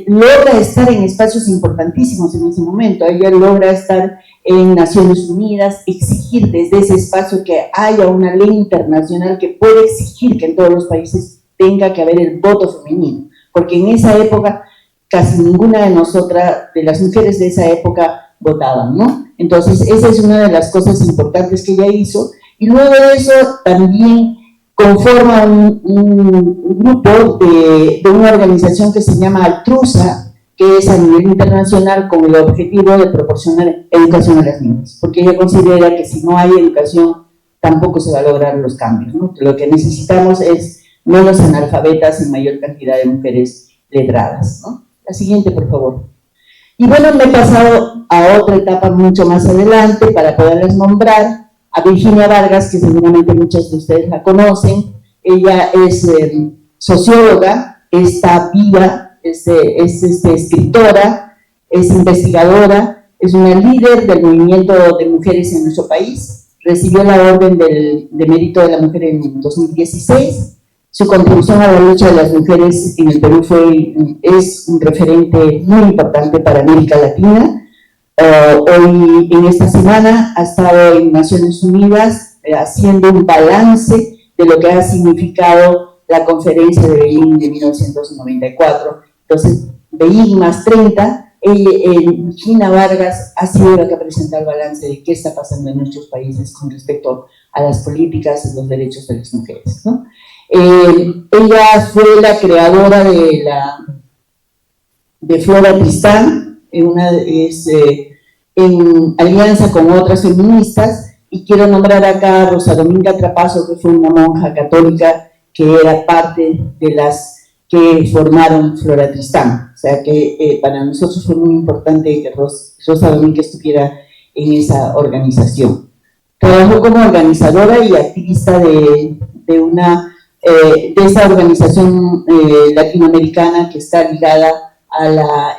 logra estar en espacios importantísimos en ese momento. Ella logra estar en Naciones Unidas, exigir desde ese espacio que haya una ley internacional que pueda exigir que en todos los países tenga que haber el voto femenino, porque en esa época casi ninguna de nosotras, de las mujeres de esa época, votaban, ¿no? Entonces esa es una de las cosas importantes que ella hizo, y luego de eso también conforma un grupo de una organización que se llama Altrusa, que es a nivel internacional con el objetivo de proporcionar educación a las niñas, porque ella considera que si no hay educación tampoco se va a lograr los cambios, ¿no? Lo que necesitamos es menos analfabetas y mayor cantidad de mujeres letradas, ¿no? La siguiente, por favor. Y bueno, me he pasado a otra etapa mucho más adelante para poderles nombrar a Virginia Vargas, que seguramente muchos de ustedes la conocen. Ella es socióloga, está viva, es escritora, es investigadora, es una líder del movimiento de mujeres en nuestro país. Recibió la Orden de Mérito de la Mujer en 2016. Su contribución a la lucha de las mujeres en el Perú es un referente muy importante para América Latina. Hoy, en esta semana, ha estado en Naciones Unidas haciendo un balance de lo que ha significado la conferencia de Beijing de 1994. Entonces, Beijing más 30, Gina Vargas ha sido la que ha presentado el balance de qué está pasando en nuestros países con respecto a las políticas y los derechos de las mujeres, ¿no? Ella fue la creadora de Flora Tristán, en alianza con otras feministas, y quiero nombrar acá a Rosa Dominga Trapazo, que fue una monja católica que era parte de las que formaron Flora Tristán. O sea que para nosotros fue muy importante que Rosa Dominga estuviera en esa organización. Trabajó como organizadora y activista de esa organización latinoamericana que está ligada a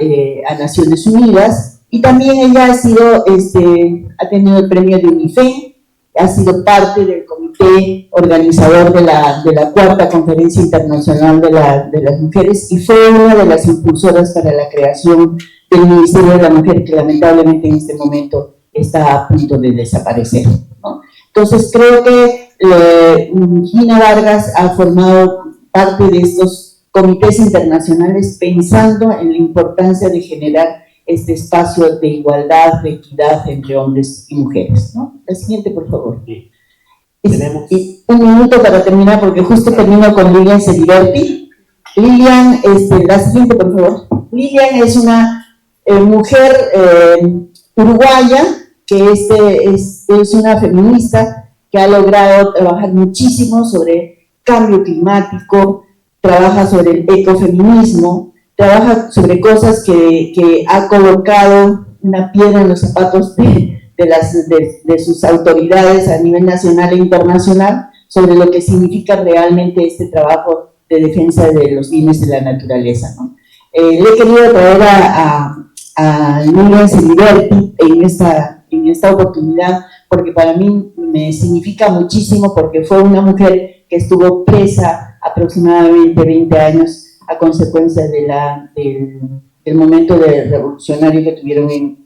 Naciones Unidas, y también ella ha tenido el premio de UNIFEM, ha sido parte del comité organizador de la cuarta conferencia internacional de las mujeres, y fue una de las impulsoras para la creación del Ministerio de la Mujer, que lamentablemente en este momento está a punto de desaparecer, ¿no? Entonces creo que Gina Vargas ha formado parte de estos comités internacionales pensando en la importancia de generar este espacio de igualdad, de equidad entre hombres y mujeres, ¿no? La siguiente, por favor. Sí. Y un minuto para terminar, porque justo termino con Lilian Celiberti. Lilian, la siguiente, por favor. Lilian es una mujer uruguaya que es una feminista que ha logrado trabajar muchísimo sobre cambio climático, trabaja sobre el ecofeminismo, trabaja sobre cosas que ha colocado una piedra en los zapatos de sus autoridades a nivel nacional e internacional sobre lo que significa realmente este trabajo de defensa de los bienes de la naturaleza, ¿no? Le he querido traer a Lilian Celiberti en esta oportunidad, porque para mí me significa muchísimo, porque fue una mujer que estuvo presa aproximadamente 20 años a consecuencia del momento revolucionario que tuvieron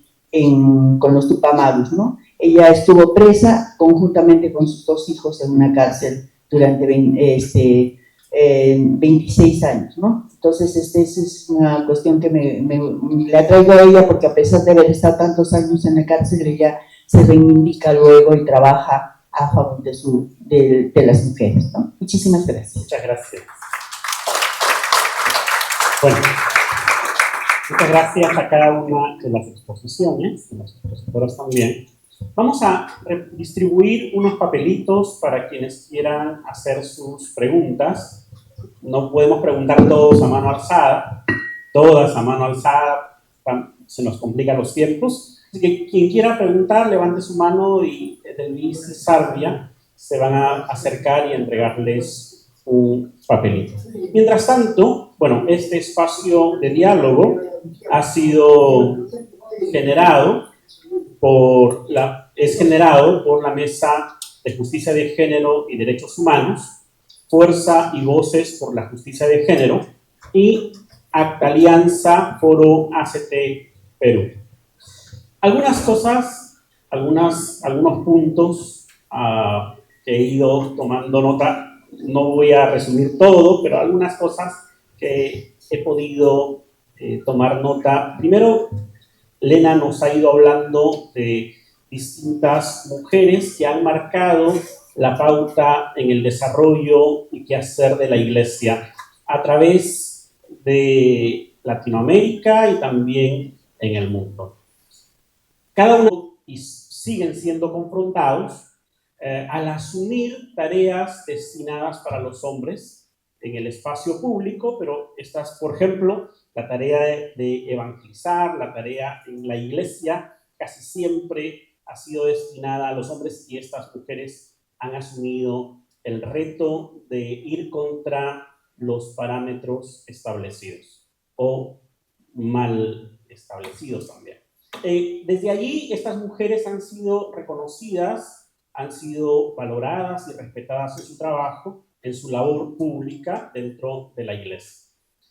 con los Tupamaros, ¿no? Ella estuvo presa conjuntamente con sus dos hijos en una cárcel durante 26 años, ¿no? Entonces, esa es una cuestión que me la traigo a ella, porque a pesar de haber estado tantos años en la cárcel, ella se reivindica luego y trabaja a favor de las mujeres, ¿no? Muchísimas gracias. Muchas gracias. Bueno, muchas gracias a cada una de las exposiciones, de las expositoras también. Vamos a distribuir unos papelitos para quienes quieran hacer sus preguntas. no podemos preguntar todos a mano alzada, todas a mano alzada, se nos complican los tiempos. Así que quien quiera preguntar, levante su mano y Denise y Sarvia se van a acercar y entregarles un papelito. Mientras tanto, bueno, este espacio de diálogo ha sido generado es generado por la Mesa de Justicia de Género y Derechos Humanos, Fuerza y Voces por la Justicia de Género y Acta Alianza Foro ACT Perú. Algunas cosas, algunos puntos que he ido tomando nota, no voy a resumir todo, pero algunas cosas que he podido tomar nota. Primero, Lena nos ha ido hablando de distintas mujeres que han marcado la pauta en el desarrollo y quehacer de la Iglesia a través de Latinoamérica y también en el mundo. Cada uno y siguen siendo confrontados al asumir tareas destinadas para los hombres en el espacio público, pero estas, por ejemplo, la tarea de evangelizar, la tarea en la iglesia, casi siempre ha sido destinada a los hombres y estas mujeres han asumido el reto de ir contra los parámetros establecidos o mal establecidos también. Desde allí, estas mujeres han sido reconocidas, han sido valoradas y respetadas en su trabajo, en su labor pública dentro de la iglesia.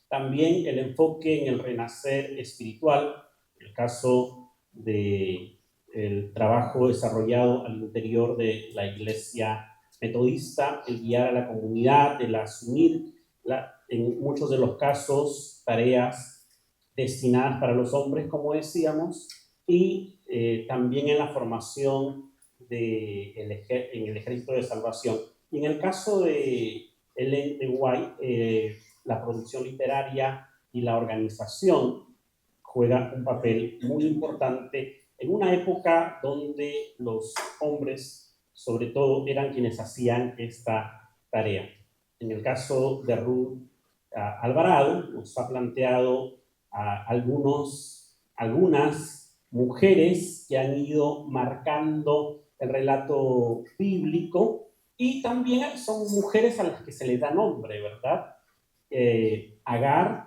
También el enfoque en el renacer espiritual, el caso del trabajo desarrollado al interior de la iglesia metodista, el guiar a la comunidad, el asumir en muchos de los casos tareas destinadas para los hombres, como decíamos, y también en la formación en el Ejército de Salvación. Y en el caso de Ellen de White, la producción literaria y la organización juega un papel muy importante en una época donde los hombres, sobre todo, eran quienes hacían esta tarea. En el caso de Ruth Alvarado, nos ha planteado algunas mujeres que han ido marcando el relato bíblico y también son mujeres a las que se les da nombre, ¿verdad? Agar,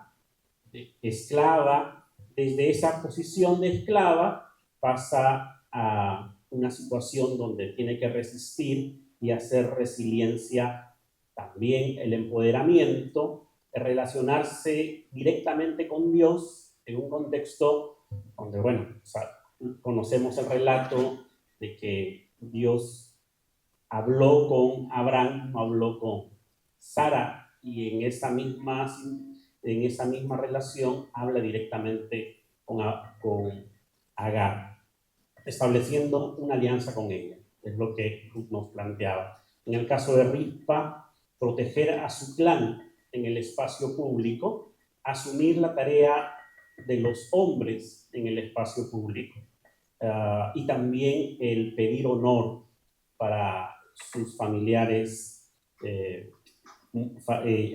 esclava, desde esa posición de esclava pasa a una situación donde tiene que resistir y hacer resiliencia, también el empoderamiento, relacionarse directamente con Dios en un contexto donde, bueno, conocemos el relato de que Dios habló con Abraham, habló con Sara, y en esa misma relación habla directamente con Agar, estableciendo una alianza con ella. Es lo que nos planteaba. En el caso de Rispa, proteger a su clan en el espacio público, asumir la tarea de los hombres en el espacio público y también el pedir honor para sus familiares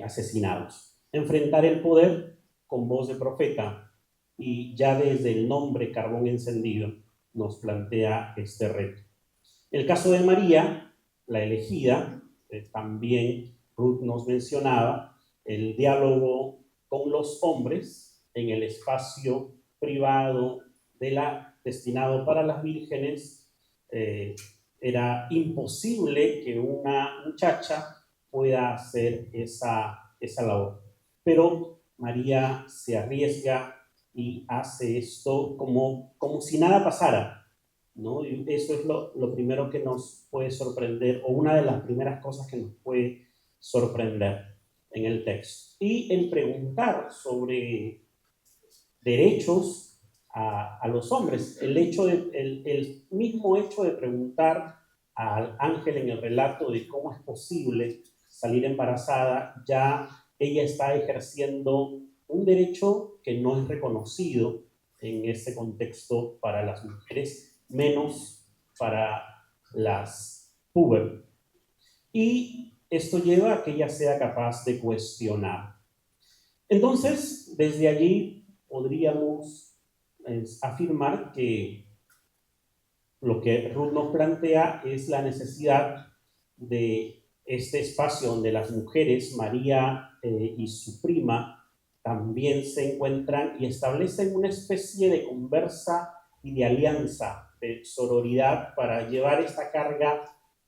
asesinados. Enfrentar el poder con voz de profeta, y ya desde el nombre Carbón Encendido nos plantea este reto. El caso de María, la elegida, también Ruth nos mencionaba, el diálogo con los hombres en el espacio privado destinado para las vírgenes. Era imposible que una muchacha pueda hacer esa labor. Pero María se arriesga y hace esto como si nada pasara, ¿no? Y eso es lo primero que nos puede sorprender, o una de las primeras cosas que nos puede sorprender en el texto. Y el preguntar sobre derechos a los hombres. El mismo hecho de preguntar al ángel en el relato de cómo es posible salir embarazada, ya ella está ejerciendo un derecho que no es reconocido en ese contexto para las mujeres, menos para las puber. Y esto lleva a que ella sea capaz de cuestionar. Entonces, desde allí podríamos afirmar que lo que Ruth nos plantea es la necesidad de este espacio donde las mujeres, María y su prima, también se encuentran y establecen una especie de conversa y de alianza, de sororidad para llevar esta carga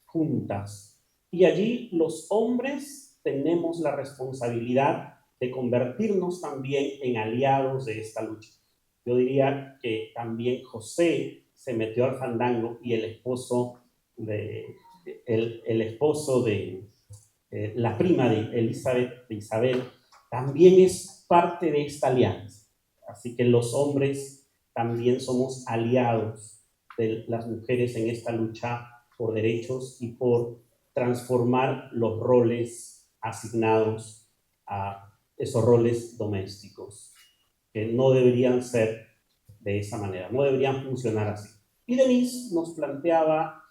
juntas. Y allí los hombres tenemos la responsabilidad de convertirnos también en aliados de esta lucha. Yo diría que también José se metió al fandango y el esposo de la prima de Elizabeth, de Isabel, también es parte de esta alianza. Así que los hombres también somos aliados de las mujeres en esta lucha por derechos y por transformar los roles asignados a esos roles domésticos, que no deberían ser de esa manera, no deberían funcionar así. Y Denise nos planteaba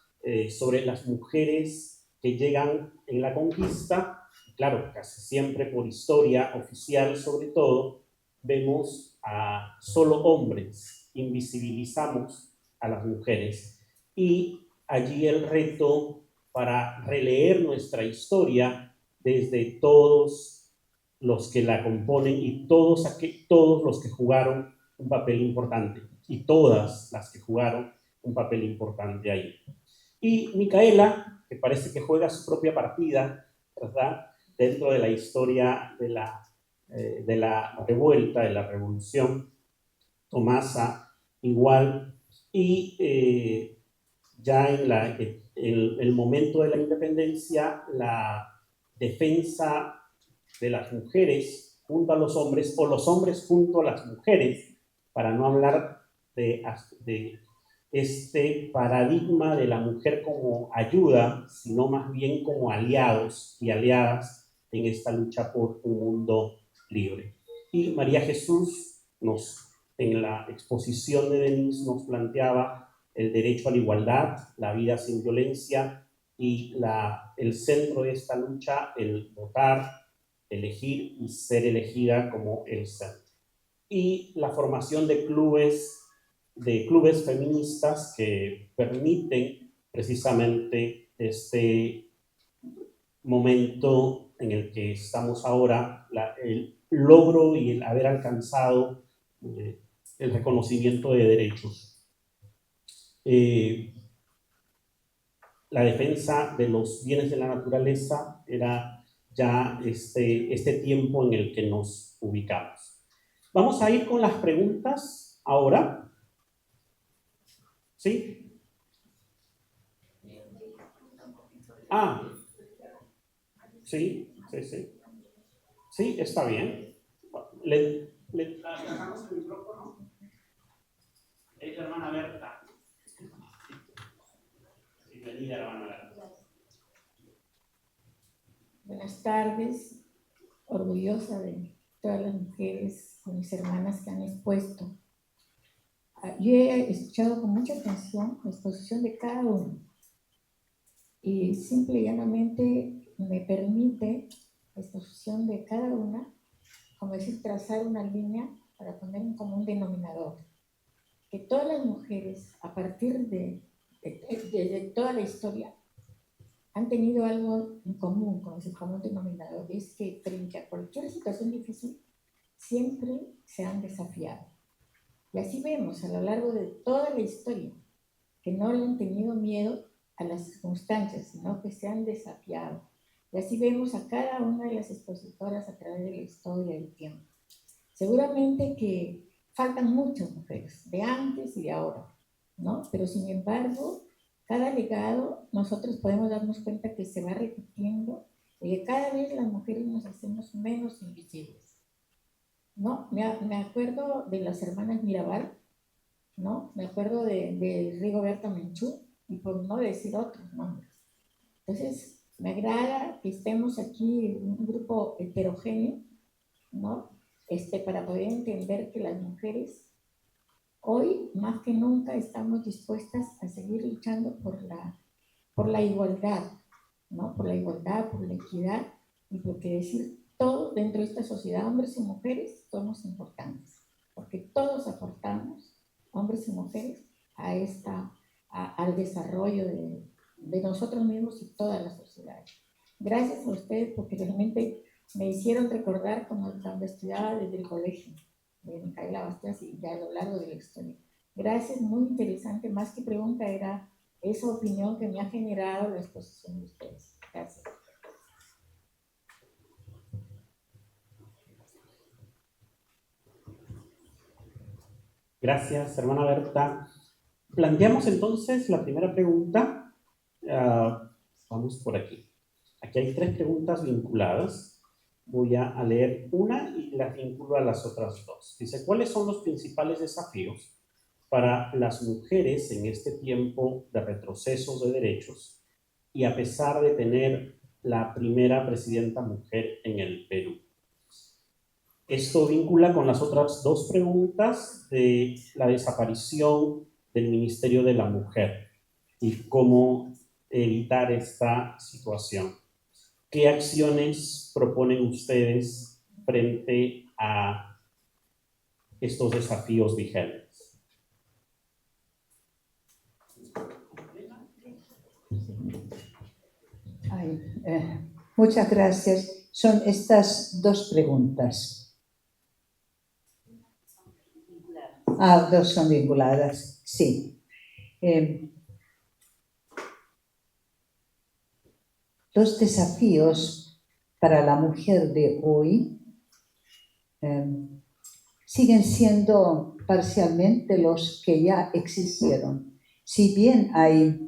sobre las mujeres que llegan en la conquista, claro, casi siempre por historia oficial sobre todo, vemos a solo hombres, invisibilizamos a las mujeres. Y allí el reto para releer nuestra historia desde todos los que la componen y todos los que jugaron un papel importante, y todas las que jugaron un papel importante ahí. Y Micaela, que parece que juega su propia partida, ¿verdad?, dentro de la historia de la revuelta, de la revolución. Tomasa igual, y ya en el momento de la independencia, la defensa de las mujeres junto a los hombres, o los hombres junto a las mujeres, para no hablar de este paradigma de la mujer como ayuda, sino más bien como aliados y aliadas en esta lucha por un mundo libre. Y María Jesús en la exposición de Denise nos planteaba el derecho a la igualdad, la vida sin violencia, y el centro de esta lucha, el votar, elegir y ser elegida como el centro. Y la formación de clubes feministas que permiten precisamente este momento en el que estamos ahora, el logro y el haber alcanzado el reconocimiento de derechos. La defensa de los bienes de la naturaleza era ya este tiempo en el que nos ubicamos. Vamos a ir con las preguntas ahora. ¿Sí? Sí. Sí, está bien. ¿Le dejamos el micrófono? Es la hermana Berta. Bienvenida, hermana Berta. Buenas tardes, orgullosa de todas las mujeres, con mis hermanas que han expuesto. Yo he escuchado con mucha atención la exposición de cada uno y simple y llanamente me permite la exposición de cada una, como decir, trazar una línea para poner un común denominador. Que todas las mujeres, a partir de toda la historia, han tenido algo en común con ese común denominador, es que frente a cualquier situación difícil, siempre se han desafiado. Y así vemos a lo largo de toda la historia, que no le han tenido miedo a las circunstancias, sino que se han desafiado. Y así vemos a cada una de las expositoras a través de la historia y el tiempo. Seguramente que faltan muchas mujeres, de antes y de ahora, ¿no? Pero sin embargo, cada legado nosotros podemos darnos cuenta que se va repitiendo y que cada vez las mujeres nos hacemos menos invisibles, ¿no? Me acuerdo de las hermanas Mirabal, ¿no? Me acuerdo de Rigoberta Menchú, y por no decir otros nombres. Entonces, me agrada que estemos aquí en un grupo heterogéneo, ¿no? Para poder entender que las mujeres hoy, más que nunca, estamos dispuestas a seguir luchando por la igualdad, ¿no? Por la igualdad, por la equidad y porque decir todo dentro de esta sociedad, hombres y mujeres, somos importantes, porque todos aportamos, hombres y mujeres, al desarrollo de nosotros mismos y toda la sociedad. Gracias a ustedes porque realmente me hicieron recordar cuando estudiaba desde el colegio de Micaela Bastidas y ya a lo largo de la historia. Gracias, muy interesante. Más que pregunta era esa opinión que me ha generado la exposición de ustedes. Gracias. Gracias, hermana Berta. Planteamos entonces la primera pregunta. Vamos por aquí. Aquí hay 3 preguntas vinculadas. Voy a leer una y la vinculo a las otras 2. Dice, ¿cuáles son los principales desafíos para las mujeres en este tiempo de retrocesos de derechos y a pesar de tener la primera presidenta mujer en el Perú? Esto vincula con las otras 2 preguntas de la desaparición del Ministerio de la Mujer y cómo evitar esta situación. ¿Qué acciones proponen ustedes frente a estos desafíos vigentes? Muchas gracias. Son estas 2 preguntas. 2 son vinculadas, sí. Los desafíos para la mujer de hoy siguen siendo parcialmente los que ya existieron. Si bien hay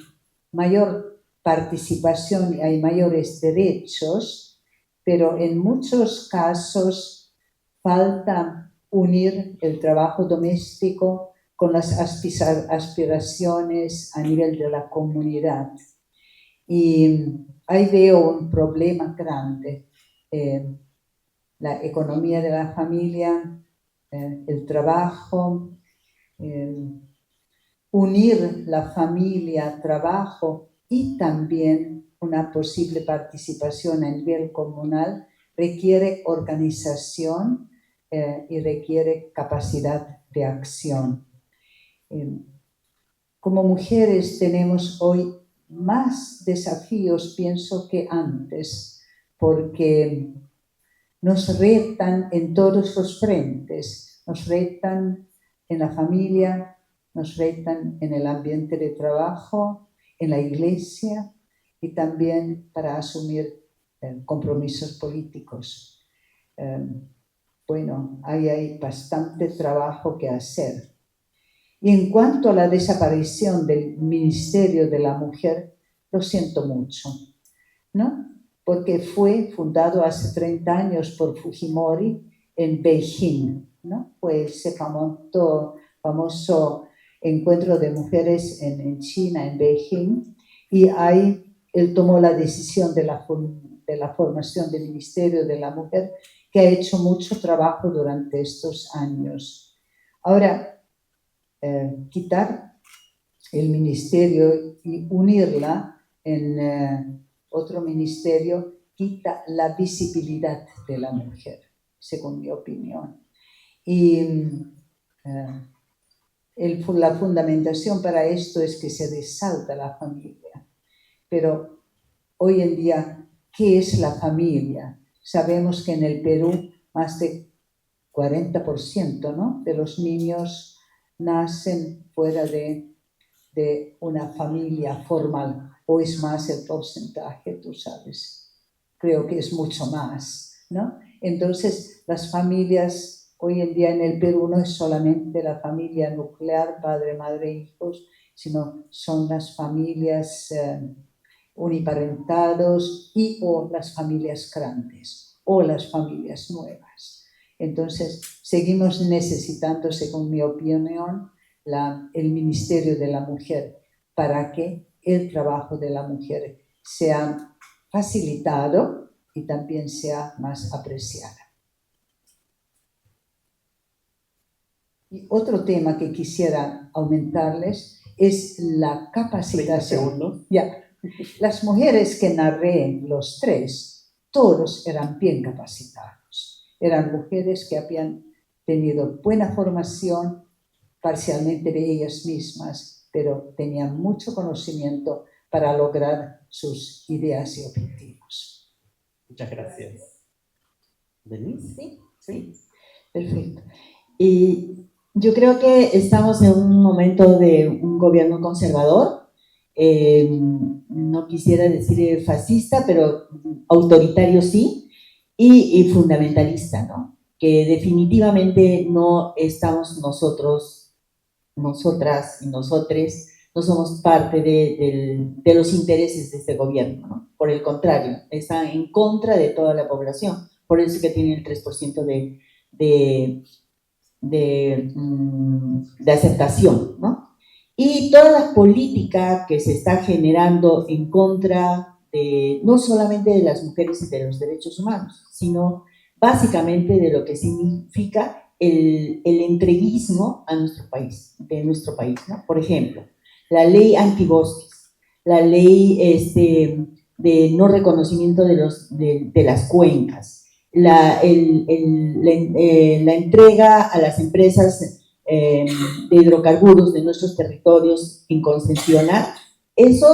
mayor participación y hay mayores derechos, pero en muchos casos falta unir el trabajo doméstico con las aspiraciones a nivel de la comunidad. Y ahí veo un problema grande. La economía de la familia, el trabajo, unir la familia, trabajo y también una posible participación a nivel comunal requiere organización y requiere capacidad de acción. Como mujeres tenemos hoy más desafíos, pienso, que antes, porque nos retan en todos los frentes, nos retan en la familia, nos retan en el ambiente de trabajo, en la iglesia y también para asumir compromisos políticos. Bueno, ahí hay bastante trabajo que hacer. Y en cuanto a la desaparición del Ministerio de la Mujer, lo siento mucho, ¿no? Porque fue fundado hace 30 años por Fujimori en Beijing, ¿no? Fue ese famoso encuentro de mujeres en China, en Beijing, y ahí él tomó la decisión de la formación del Ministerio de la Mujer, que ha hecho mucho trabajo durante estos años. Ahora, quitar el ministerio y unirla en otro ministerio quita la visibilidad de la mujer, según mi opinión. Y la fundamentación para esto es que se resalta la familia. Pero hoy en día, ¿qué es la familia? Sabemos que en el Perú más de 40%, ¿no?, de los niños nacen fuera de una familia formal, o es más el porcentaje, tú sabes. Creo que es mucho más, ¿no? Entonces, las familias hoy en día en el Perú no es solamente la familia nuclear, padre, madre, hijos, sino son las familias uniparentados y o las familias grandes o las familias nuevas. Entonces, seguimos necesitando, según mi opinión, el Ministerio de la Mujer para que el trabajo de la mujer sea facilitado y también sea más apreciado. Y otro tema que quisiera aumentarles es la capacitación. Segundo. Ya, Las mujeres que narré, los tres, todos eran bien capacitados. Eran mujeres que habían tenido buena formación, parcialmente de ellas mismas, pero tenían mucho conocimiento para lograr sus ideas y objetivos. Muchas gracias. ¿Denise? Sí, perfecto. Y yo creo que estamos en un momento de un gobierno conservador, no quisiera decir fascista, pero autoritario sí, y fundamentalista, ¿no? Que definitivamente no estamos nosotros, nosotras y nosotres, no somos parte de los intereses de este gobierno, ¿no? Por el contrario, están en contra de toda la población, por eso que tienen el 3% de aceptación, ¿no? Y toda la política que se está generando en contra de, no solamente de las mujeres y de los derechos humanos, sino básicamente de lo que significa el entreguismo a nuestro país, de nuestro país, ¿no? Por ejemplo, la ley antibosques, la ley de no reconocimiento de las cuencas, la entrega a las empresas de hidrocarburos de nuestros territorios en concesionar, eso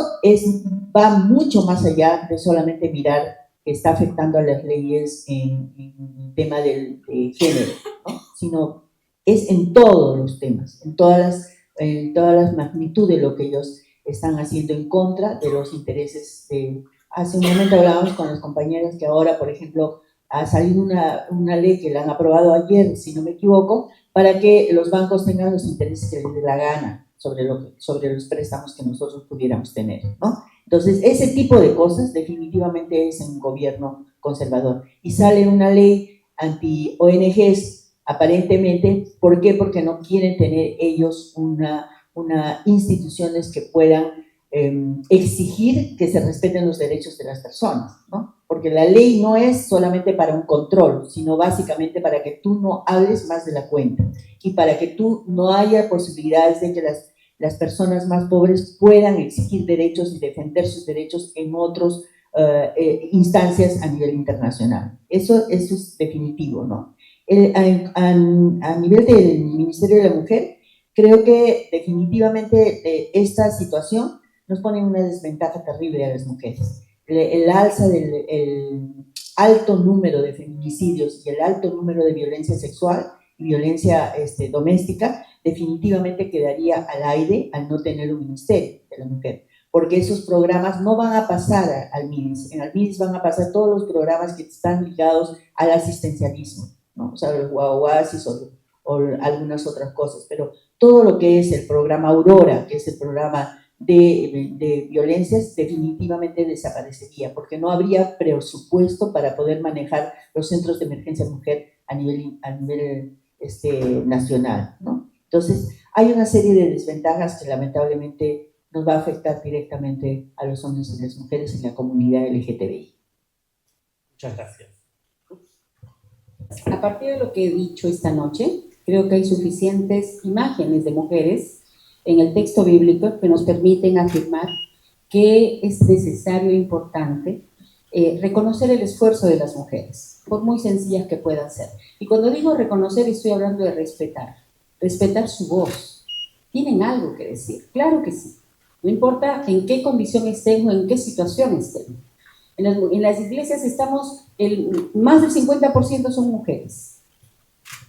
va mucho más allá de solamente mirar que está afectando a las leyes en tema de género, ¿no? Sino es en todos los temas, en todas las magnitudes de lo que ellos están haciendo en contra de los intereses de... Hace un momento hablábamos con las compañeras que ahora, por ejemplo, ha salido una ley que la han aprobado ayer, si no me equivoco, para que los bancos tengan los intereses que les dé la gana sobre los préstamos que nosotros pudiéramos tener, ¿no? Entonces, ese tipo de cosas definitivamente es un gobierno conservador. Y sale una ley anti-ONGs, aparentemente, ¿por qué? Porque no quieren tener ellos una instituciones que puedan exigir que se respeten los derechos de las personas, ¿no? Porque la ley no es solamente para un control, sino básicamente para que tú no hables más de la cuenta y para que tú no haya posibilidades de que las personas más pobres puedan exigir derechos y defender sus derechos en otras instancias a nivel internacional. Eso es definitivo, ¿no? A nivel del Ministerio de la Mujer, creo que definitivamente esta situación nos pone en una desventaja terrible a las mujeres. El alza del alto número de feminicidios y el alto número de violencia sexual y violencia doméstica definitivamente quedaría al aire al no tener un ministerio de la mujer, porque esos programas no van a pasar al MIDIS. En el MIDIS van a pasar todos los programas que están ligados al asistencialismo, ¿no? O sea, los guaguasis o algunas otras cosas, pero todo lo que es el programa Aurora, que es el programa de violencias, definitivamente desaparecería, porque no habría presupuesto para poder manejar los centros de emergencia mujer a nivel nacional, ¿no? Entonces, hay una serie de desventajas que lamentablemente nos va a afectar directamente a los hombres y las mujeres en la comunidad LGTBI. Muchas gracias. A partir de lo que he dicho esta noche, creo que hay suficientes imágenes de mujeres en el texto bíblico que nos permiten afirmar que es necesario e importante reconocer el esfuerzo de las mujeres, por muy sencillas que puedan ser. Y cuando digo reconocer, estoy hablando de respetar su voz. Tienen algo que decir, claro que sí. No importa en qué condición estén o en qué situación estén. En las iglesias más del 50% son mujeres.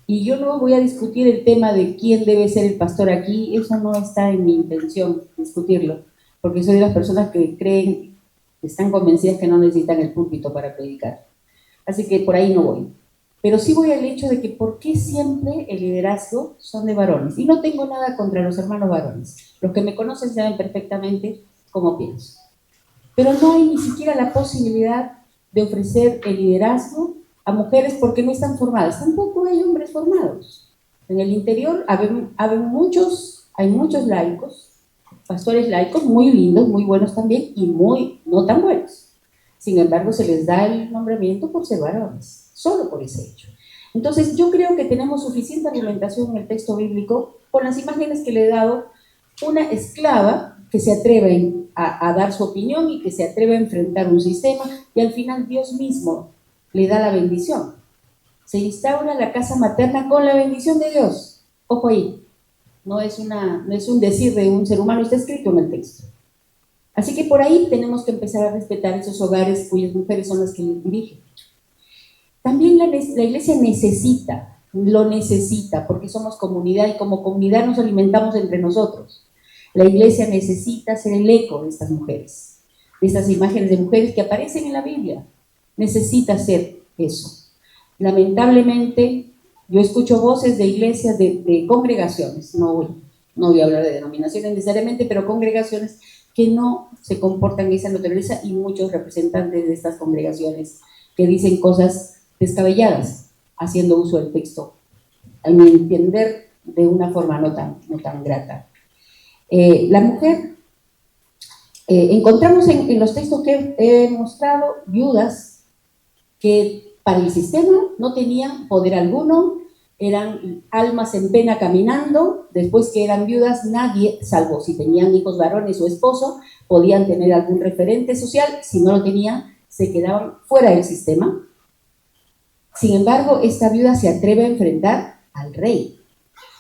Y yo no voy a discutir el tema de quién debe ser el pastor aquí, eso no está en mi intención discutirlo, porque soy de las personas que creen, están convencidas que no necesitan el púlpito para predicar. Así que por ahí no voy. Pero sí voy al hecho de que por qué siempre el liderazgo son de varones. Y no tengo nada contra los hermanos varones. Los que me conocen saben perfectamente cómo pienso. Pero no hay ni siquiera la posibilidad de ofrecer el liderazgo a mujeres porque no están formadas. Tampoco hay hombres formados. En el interior hay muchos laicos, pastores laicos muy lindos, muy buenos también, y muy no tan buenos. Sin embargo, se les da el nombramiento por ser varones, solo por ese hecho. Entonces, yo creo que tenemos suficiente argumentación en el texto bíblico con las imágenes que le he dado. Una esclava que se atreven a dar su opinión y que se atreve a enfrentar un sistema, y al final Dios mismo le da la bendición. Se instaura la casa materna con la bendición de Dios. Ojo ahí, no es un decir de un ser humano, está escrito en el texto. Así que por ahí tenemos que empezar a respetar esos hogares cuyas mujeres son las que les dirigen. También la iglesia lo necesita, porque somos comunidad y como comunidad nos alimentamos entre nosotros. La iglesia necesita ser el eco de estas mujeres, de estas imágenes de mujeres que aparecen en la Biblia. Necesita ser eso. Lamentablemente, yo escucho voces de iglesias, de congregaciones, no voy a hablar de denominaciones necesariamente, pero congregaciones que no se comportan de esa naturaleza, y muchos representantes de estas congregaciones que dicen cosas descabelladas, haciendo uso del texto, a mi entender, de una forma no tan grata. La mujer, encontramos en los textos que he mostrado viudas que para el sistema no tenían poder alguno, eran almas en pena caminando. Después que eran viudas, nadie, salvo si tenían hijos varones o esposo, podían tener algún referente social. Si no lo tenían, se quedaban fuera del sistema. Sin embargo, esta viuda se atreve a enfrentar al rey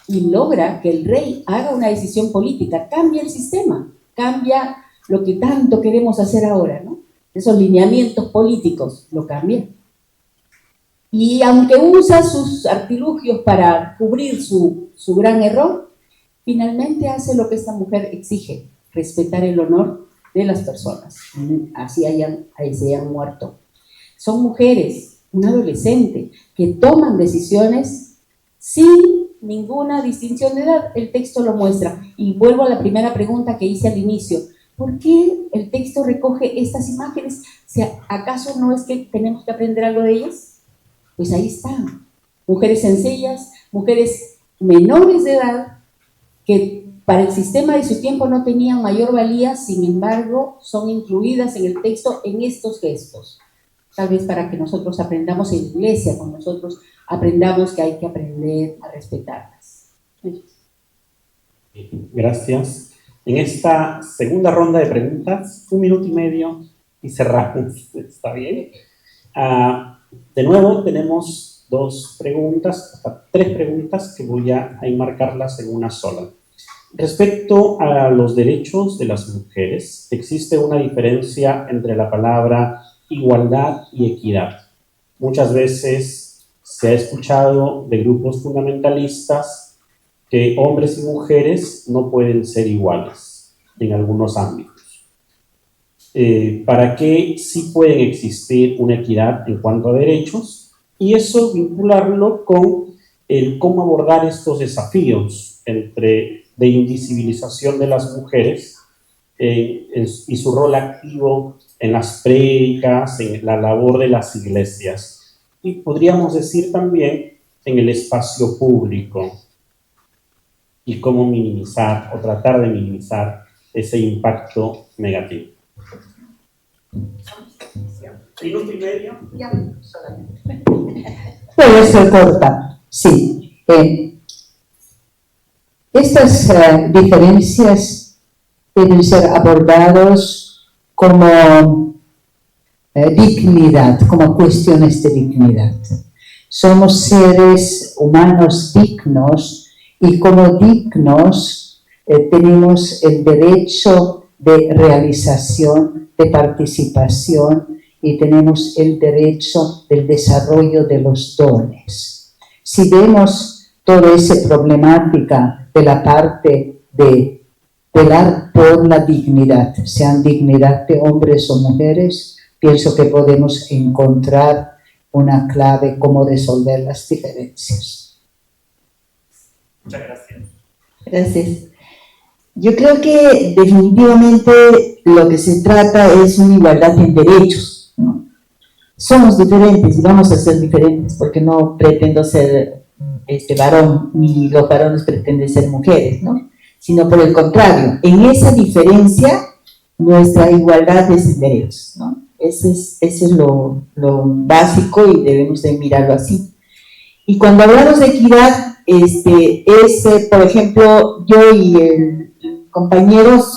y logra que el rey haga una decisión política, cambia el sistema, cambia lo que tanto queremos hacer ahora, ¿no? Esos lineamientos políticos lo cambia. Y aunque usa sus artilugios para cubrir su gran error, finalmente hace lo que esta mujer exige: respetar el honor de las personas, así se hayan muerto. Son mujeres, un adolescente, que toman decisiones sin ninguna distinción de edad. El texto lo muestra. Y vuelvo a la primera pregunta que hice al inicio: ¿por qué el texto recoge estas imágenes? ¿Acaso no es que tenemos que aprender algo de ellas? Pues ahí están, mujeres sencillas, mujeres menores de edad, que para el sistema de su tiempo no tenían mayor valía, sin embargo, son incluidas en el texto en estos gestos. Tal vez para que nosotros aprendamos en la iglesia, con nosotros aprendamos que hay que aprender a respetarlas. Gracias. En esta segunda ronda de preguntas, 1 minuto y medio y cerramos. ¿Está bien? De nuevo, tenemos 2 preguntas, hasta 3 preguntas que voy a enmarcarlas en una sola. Respecto a los derechos de las mujeres, existe una diferencia entre la palabra igualdad y equidad. Muchas veces se ha escuchado de grupos fundamentalistas que hombres y mujeres no pueden ser iguales en algunos ámbitos. Para que sí pueden existir una equidad en cuanto a derechos, y eso vincularlo con cómo abordar estos desafíos de invisibilización de las mujeres y su rol activo en las prédicas, en la labor de las iglesias, y podríamos decir también en el espacio público, y cómo minimizar o tratar de minimizar ese impacto negativo. 1 minuto y medio. Ya, solamente. Puede ser corta, sí. Estas diferencias deben ser abordados como dignidad, como cuestiones de dignidad. Somos seres humanos dignos y como dignos tenemos el derecho de realización, de participación, y tenemos el derecho del desarrollo de los dones. Si vemos toda esa problemática de la parte de velar por la dignidad, sean dignidad de hombres o mujeres, pienso que podemos encontrar una clave cómo resolver las diferencias. Muchas gracias. Gracias. Yo creo que definitivamente lo que se trata es una igualdad en derechos, ¿no? Somos diferentes y vamos a ser diferentes, porque no pretendo ser varón, ni los varones pretenden ser mujeres, ¿no? Sino por el contrario, en esa diferencia nuestra igualdad es en derechos, ¿no? Ese es lo básico y debemos de mirarlo así. Y cuando hablamos de equidad, por ejemplo, yo y el compañeros,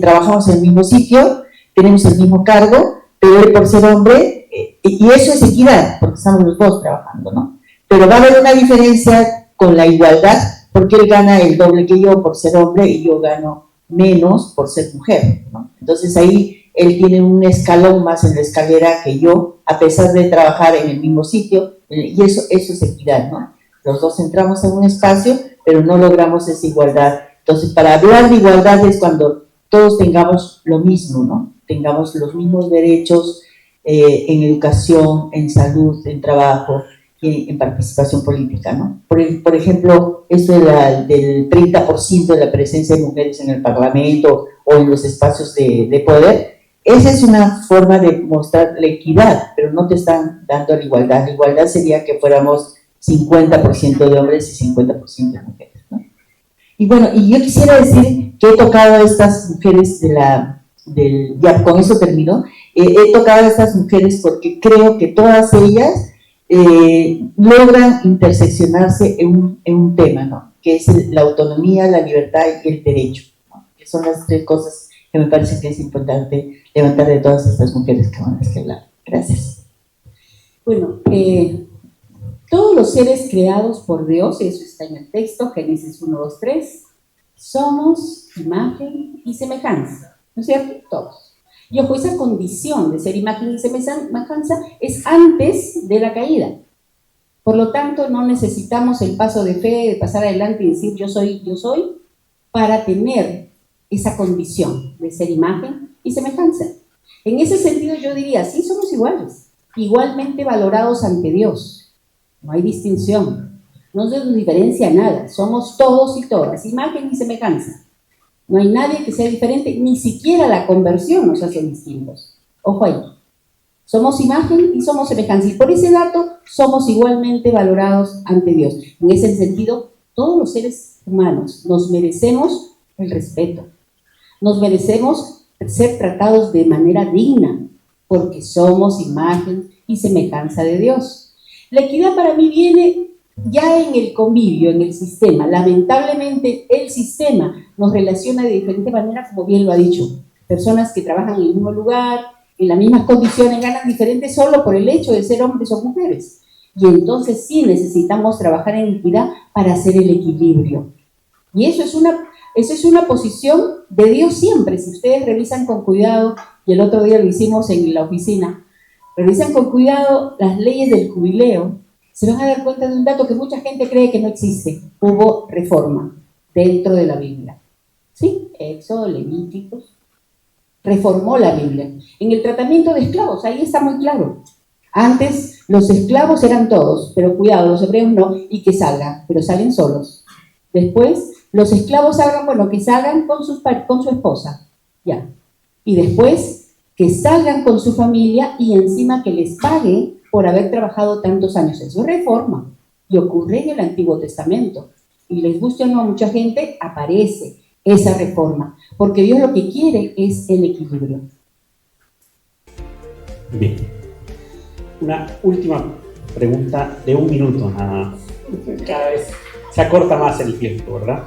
trabajamos en el mismo sitio, tenemos el mismo cargo, pero él por ser hombre, y eso es equidad, porque estamos los dos trabajando, ¿no? Pero va a haber una diferencia con la igualdad, porque él gana el doble que yo por ser hombre y yo gano menos por ser mujer, ¿no? Entonces ahí él tiene un escalón más en la escalera que yo, a pesar de trabajar en el mismo sitio, y eso es equidad, ¿no? Los dos entramos en un espacio, pero no logramos esa igualdad. Entonces, para hablar de igualdad es cuando todos tengamos lo mismo, ¿no? Tengamos los mismos derechos en educación, en salud, en trabajo, en participación política, ¿no? Por ejemplo, esto del 30% de la presencia de mujeres en el Parlamento o en los espacios de poder, esa es una forma de mostrar la equidad, pero no te están dando la igualdad. La igualdad sería que fuéramos 50% de hombres y 50% de mujeres, ¿no? Y bueno, y yo quisiera decir que he tocado a estas mujeres ya con eso termino, he tocado a estas mujeres porque creo que todas ellas logran interseccionarse en un tema, ¿no? Que es la autonomía, la libertad y el derecho, ¿no? Que son las tres cosas que me parece que es importante levantar de todas estas mujeres que van a hablar. Gracias. Bueno, todos los seres creados por Dios, eso está en el texto, Génesis 1, 2, 3, somos imagen y semejanza, ¿no es cierto? Todos. Y ojo, esa condición de ser imagen y semejanza es antes de la caída. Por lo tanto, no necesitamos el paso de fe, de pasar adelante y decir yo soy, para tener esa condición de ser imagen y semejanza. En ese sentido yo diría, sí, somos iguales, igualmente valorados ante Dios. No hay distinción, no se nos diferencia nada, somos todos y todas, imagen y semejanza. No hay nadie que sea diferente, ni siquiera la conversión nos hace distintos. Ojo ahí. Somos imagen y somos semejanza. Y por ese dato somos igualmente valorados ante Dios. En ese sentido, todos los seres humanos nos merecemos el respeto. Nos merecemos ser tratados de manera digna, porque somos imagen y semejanza de Dios. La equidad para mí viene ya en el convivio, en el sistema. Lamentablemente el sistema nos relaciona de diferente manera, como bien lo ha dicho. Personas que trabajan en el mismo lugar, en las mismas condiciones, ganan diferente solo por el hecho de ser hombres o mujeres. Y entonces sí necesitamos trabajar en equidad para hacer el equilibrio. Y eso es una posición de Dios siempre. Si ustedes revisan con cuidado, y el otro día lo hicimos en la oficina, revisan con cuidado las leyes del jubileo, se van a dar cuenta de un dato que mucha gente cree que no existe. Hubo reforma dentro de la Biblia. ¿Sí? Éxodo, Levíticos. Reformó la Biblia. En el tratamiento de esclavos, ahí está muy claro. Antes los esclavos eran todos, pero cuidado, los hebreos no, y que salgan, pero salen solos. Después, los esclavos salgan, bueno, que salgan con su esposa, ya. Y después, que salgan con su familia y encima que les pague por haber trabajado tantos años. Eso es reforma. Y ocurre en el Antiguo Testamento. Y les guste o no a mucha gente, aparece esa reforma. Porque Dios lo que quiere es el equilibrio. Bien. Una última pregunta de 1 minuto nada más. Cada vez se acorta más el tiempo, ¿verdad?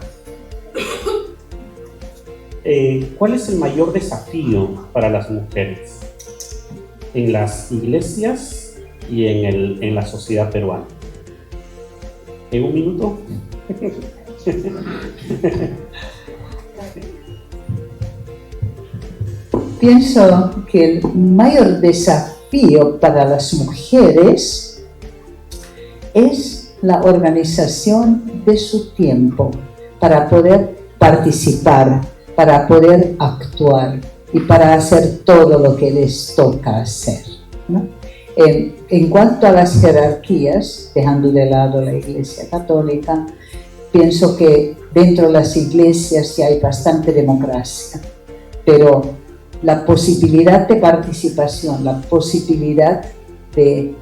¿Cuál es el mayor desafío para las mujeres en las iglesias y en la sociedad peruana? ¿En 1 minuto? Pienso que el mayor desafío para las mujeres es la organización de su tiempo para poder participar, para poder actuar y para hacer todo lo que les toca hacer, ¿no? En cuanto a las jerarquías, dejando de lado la Iglesia Católica, pienso que dentro de las iglesias sí hay bastante democracia, pero la posibilidad de participación, la posibilidad de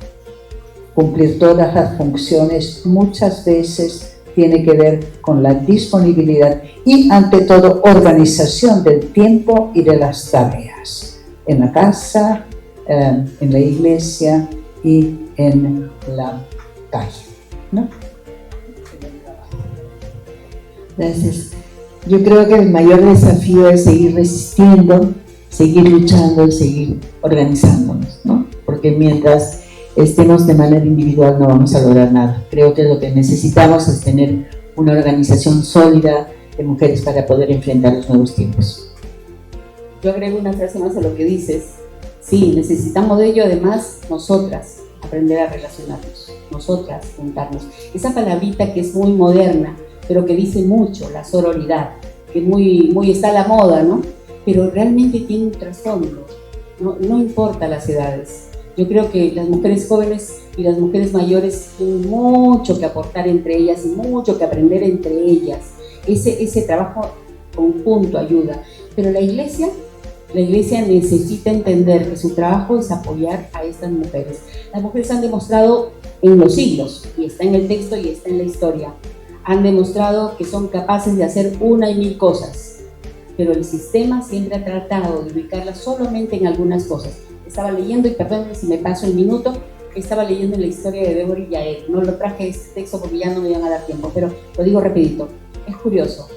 cumplir todas las funciones muchas veces tiene que ver con la disponibilidad y ante todo organización del tiempo y de las tareas en la casa, en la iglesia y en la calle, ¿no? Gracias. Yo creo que el mayor desafío es seguir resistiendo, seguir luchando y seguir organizándonos, ¿no? Porque mientras estemos de manera individual no vamos a lograr nada. Creo que lo que necesitamos es tener una organización sólida de mujeres para poder enfrentar los nuevos tiempos. Yo agrego una frase más a lo que dices. Sí, necesitamos de ello, además, nosotras, aprender a relacionarnos, nosotras, juntarnos. Esa palabrita que es muy moderna, pero que dice mucho, la sororidad, que muy está a la moda, ¿no? Pero realmente tiene un trasfondo, no importa las edades. Yo creo que las mujeres jóvenes y las mujeres mayores tienen mucho que aportar entre ellas y mucho que aprender entre ellas. Ese trabajo conjunto ayuda. Pero la iglesia necesita entender que su trabajo es apoyar a estas mujeres. Las mujeres han demostrado en los siglos, y está en el texto y está en la historia, han demostrado que son capaces de hacer una y mil cosas, pero el sistema siempre ha tratado de ubicarlas solamente en algunas cosas. Estaba leyendo, y perdónenme si me paso el minuto, estaba leyendo la historia de Débora y Yael. No lo traje este texto porque ya no me iban a dar tiempo, pero lo digo rapidito. Es curioso.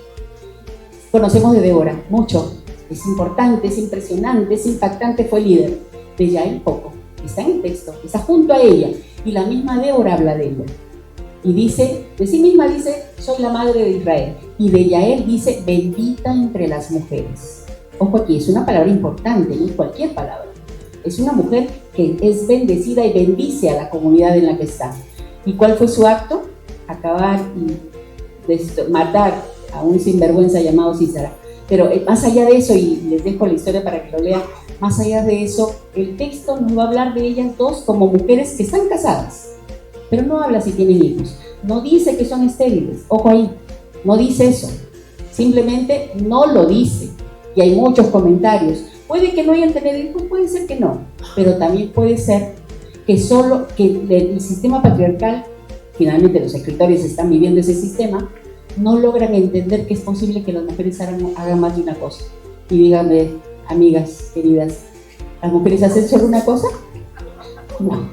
Conocemos de Débora mucho. Es importante, es impresionante, es impactante, fue líder. De Yael poco. Está en el texto, está junto a ella. Y la misma Débora habla de ella. Y dice, de sí misma dice, soy la madre de Israel. Y de Yael dice, bendita entre las mujeres. Ojo aquí, es una palabra importante, no es cualquier palabra. Es una mujer que es bendecida y bendice a la comunidad en la que está. ¿Y cuál fue su acto? Acabar y matar a un sinvergüenza llamado Sísara. Pero más allá de eso, y les dejo la historia para que lo lean, más allá de eso, el texto nos va a hablar de ellas dos como mujeres que están casadas, pero no habla si tienen hijos, no dice que son estériles, ojo ahí, no dice eso, simplemente no lo dice, y hay muchos comentarios. Puede que no hayan tenido hijos, puede ser que no, pero también puede ser que el sistema patriarcal, finalmente los escritores están viviendo ese sistema, no logran entender que es posible que las mujeres hagan más de una cosa. Y díganme, amigas queridas, ¿las mujeres hacen solo una cosa? No.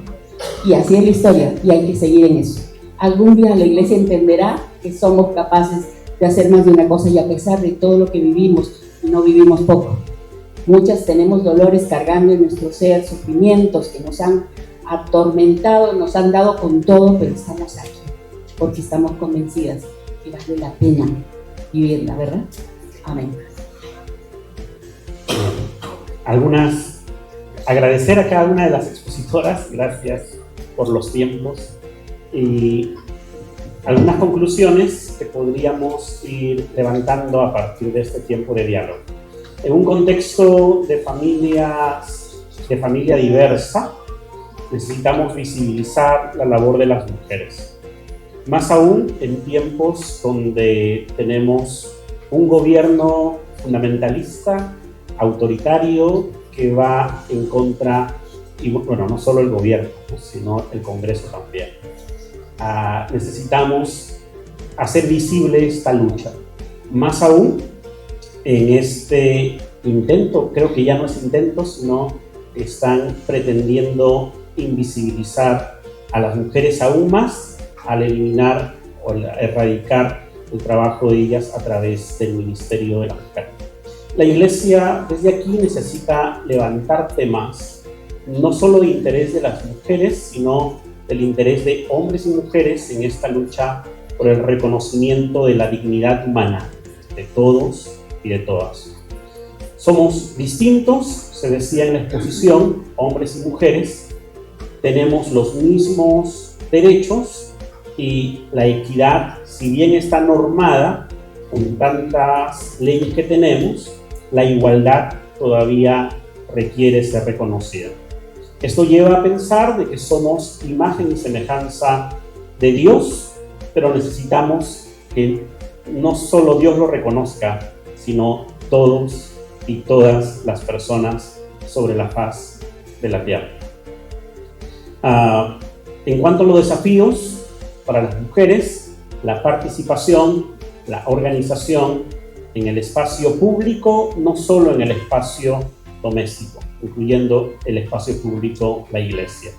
Y así es la historia, y hay que seguir en eso. Algún día la iglesia entenderá que somos capaces de hacer más de una cosa, y a pesar de todo lo que vivimos, y no vivimos poco. Muchas tenemos dolores cargando en nuestro ser, sufrimientos que nos han atormentado, nos han dado con todo, pero estamos aquí, porque estamos convencidas que vale la pena vivirla, ¿verdad? Amén. Agradecer a cada una de las expositoras, gracias por los tiempos, y algunas conclusiones que podríamos ir levantando a partir de este tiempo de diálogo. En un contexto de familia diversa, necesitamos visibilizar la labor de las mujeres. Más aún en tiempos donde tenemos un gobierno fundamentalista, autoritario, que va en contra, y bueno, no solo el gobierno, sino el Congreso también. Necesitamos hacer visible esta lucha. Más aún en este intento, creo que ya no es intento, sino están pretendiendo invisibilizar a las mujeres aún más al eliminar o erradicar el trabajo de ellas a través del Ministerio de la Mujer. La Iglesia desde aquí necesita levantar temas, no solo de interés de las mujeres, sino del interés de hombres y mujeres en esta lucha por el reconocimiento de la dignidad humana de todos y de todas. Somos distintos, se decía en la exposición, hombres y mujeres, tenemos los mismos derechos, y la equidad, si bien está normada con tantas leyes que tenemos, la igualdad todavía requiere ser reconocida. Esto lleva a pensar de que somos imagen y semejanza de Dios, pero necesitamos que no solo Dios lo reconozca, sino todos y todas las personas sobre la faz de la tierra. En cuanto a los desafíos para las mujeres, la participación, la organización en el espacio público, no solo en el espacio doméstico, incluyendo el espacio público, la iglesia.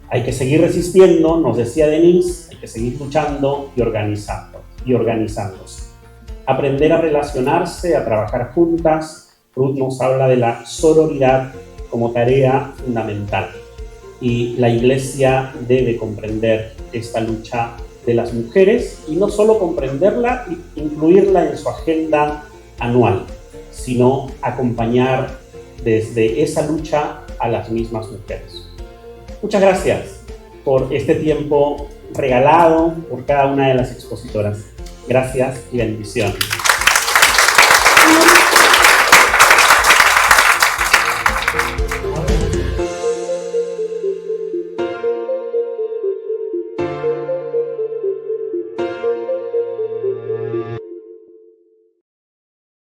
Hay que seguir resistiendo, nos decía Denise, hay que seguir luchando y organizándose. aprender a relacionarse, a trabajar juntas. Ruth nos habla de la sororidad como tarea fundamental. Y la Iglesia debe comprender esta lucha de las mujeres y no solo comprenderla e incluirla en su agenda anual, sino acompañar desde esa lucha a las mismas mujeres. Muchas gracias por este tiempo regalado por cada una de las expositoras. Gracias y bendiciones.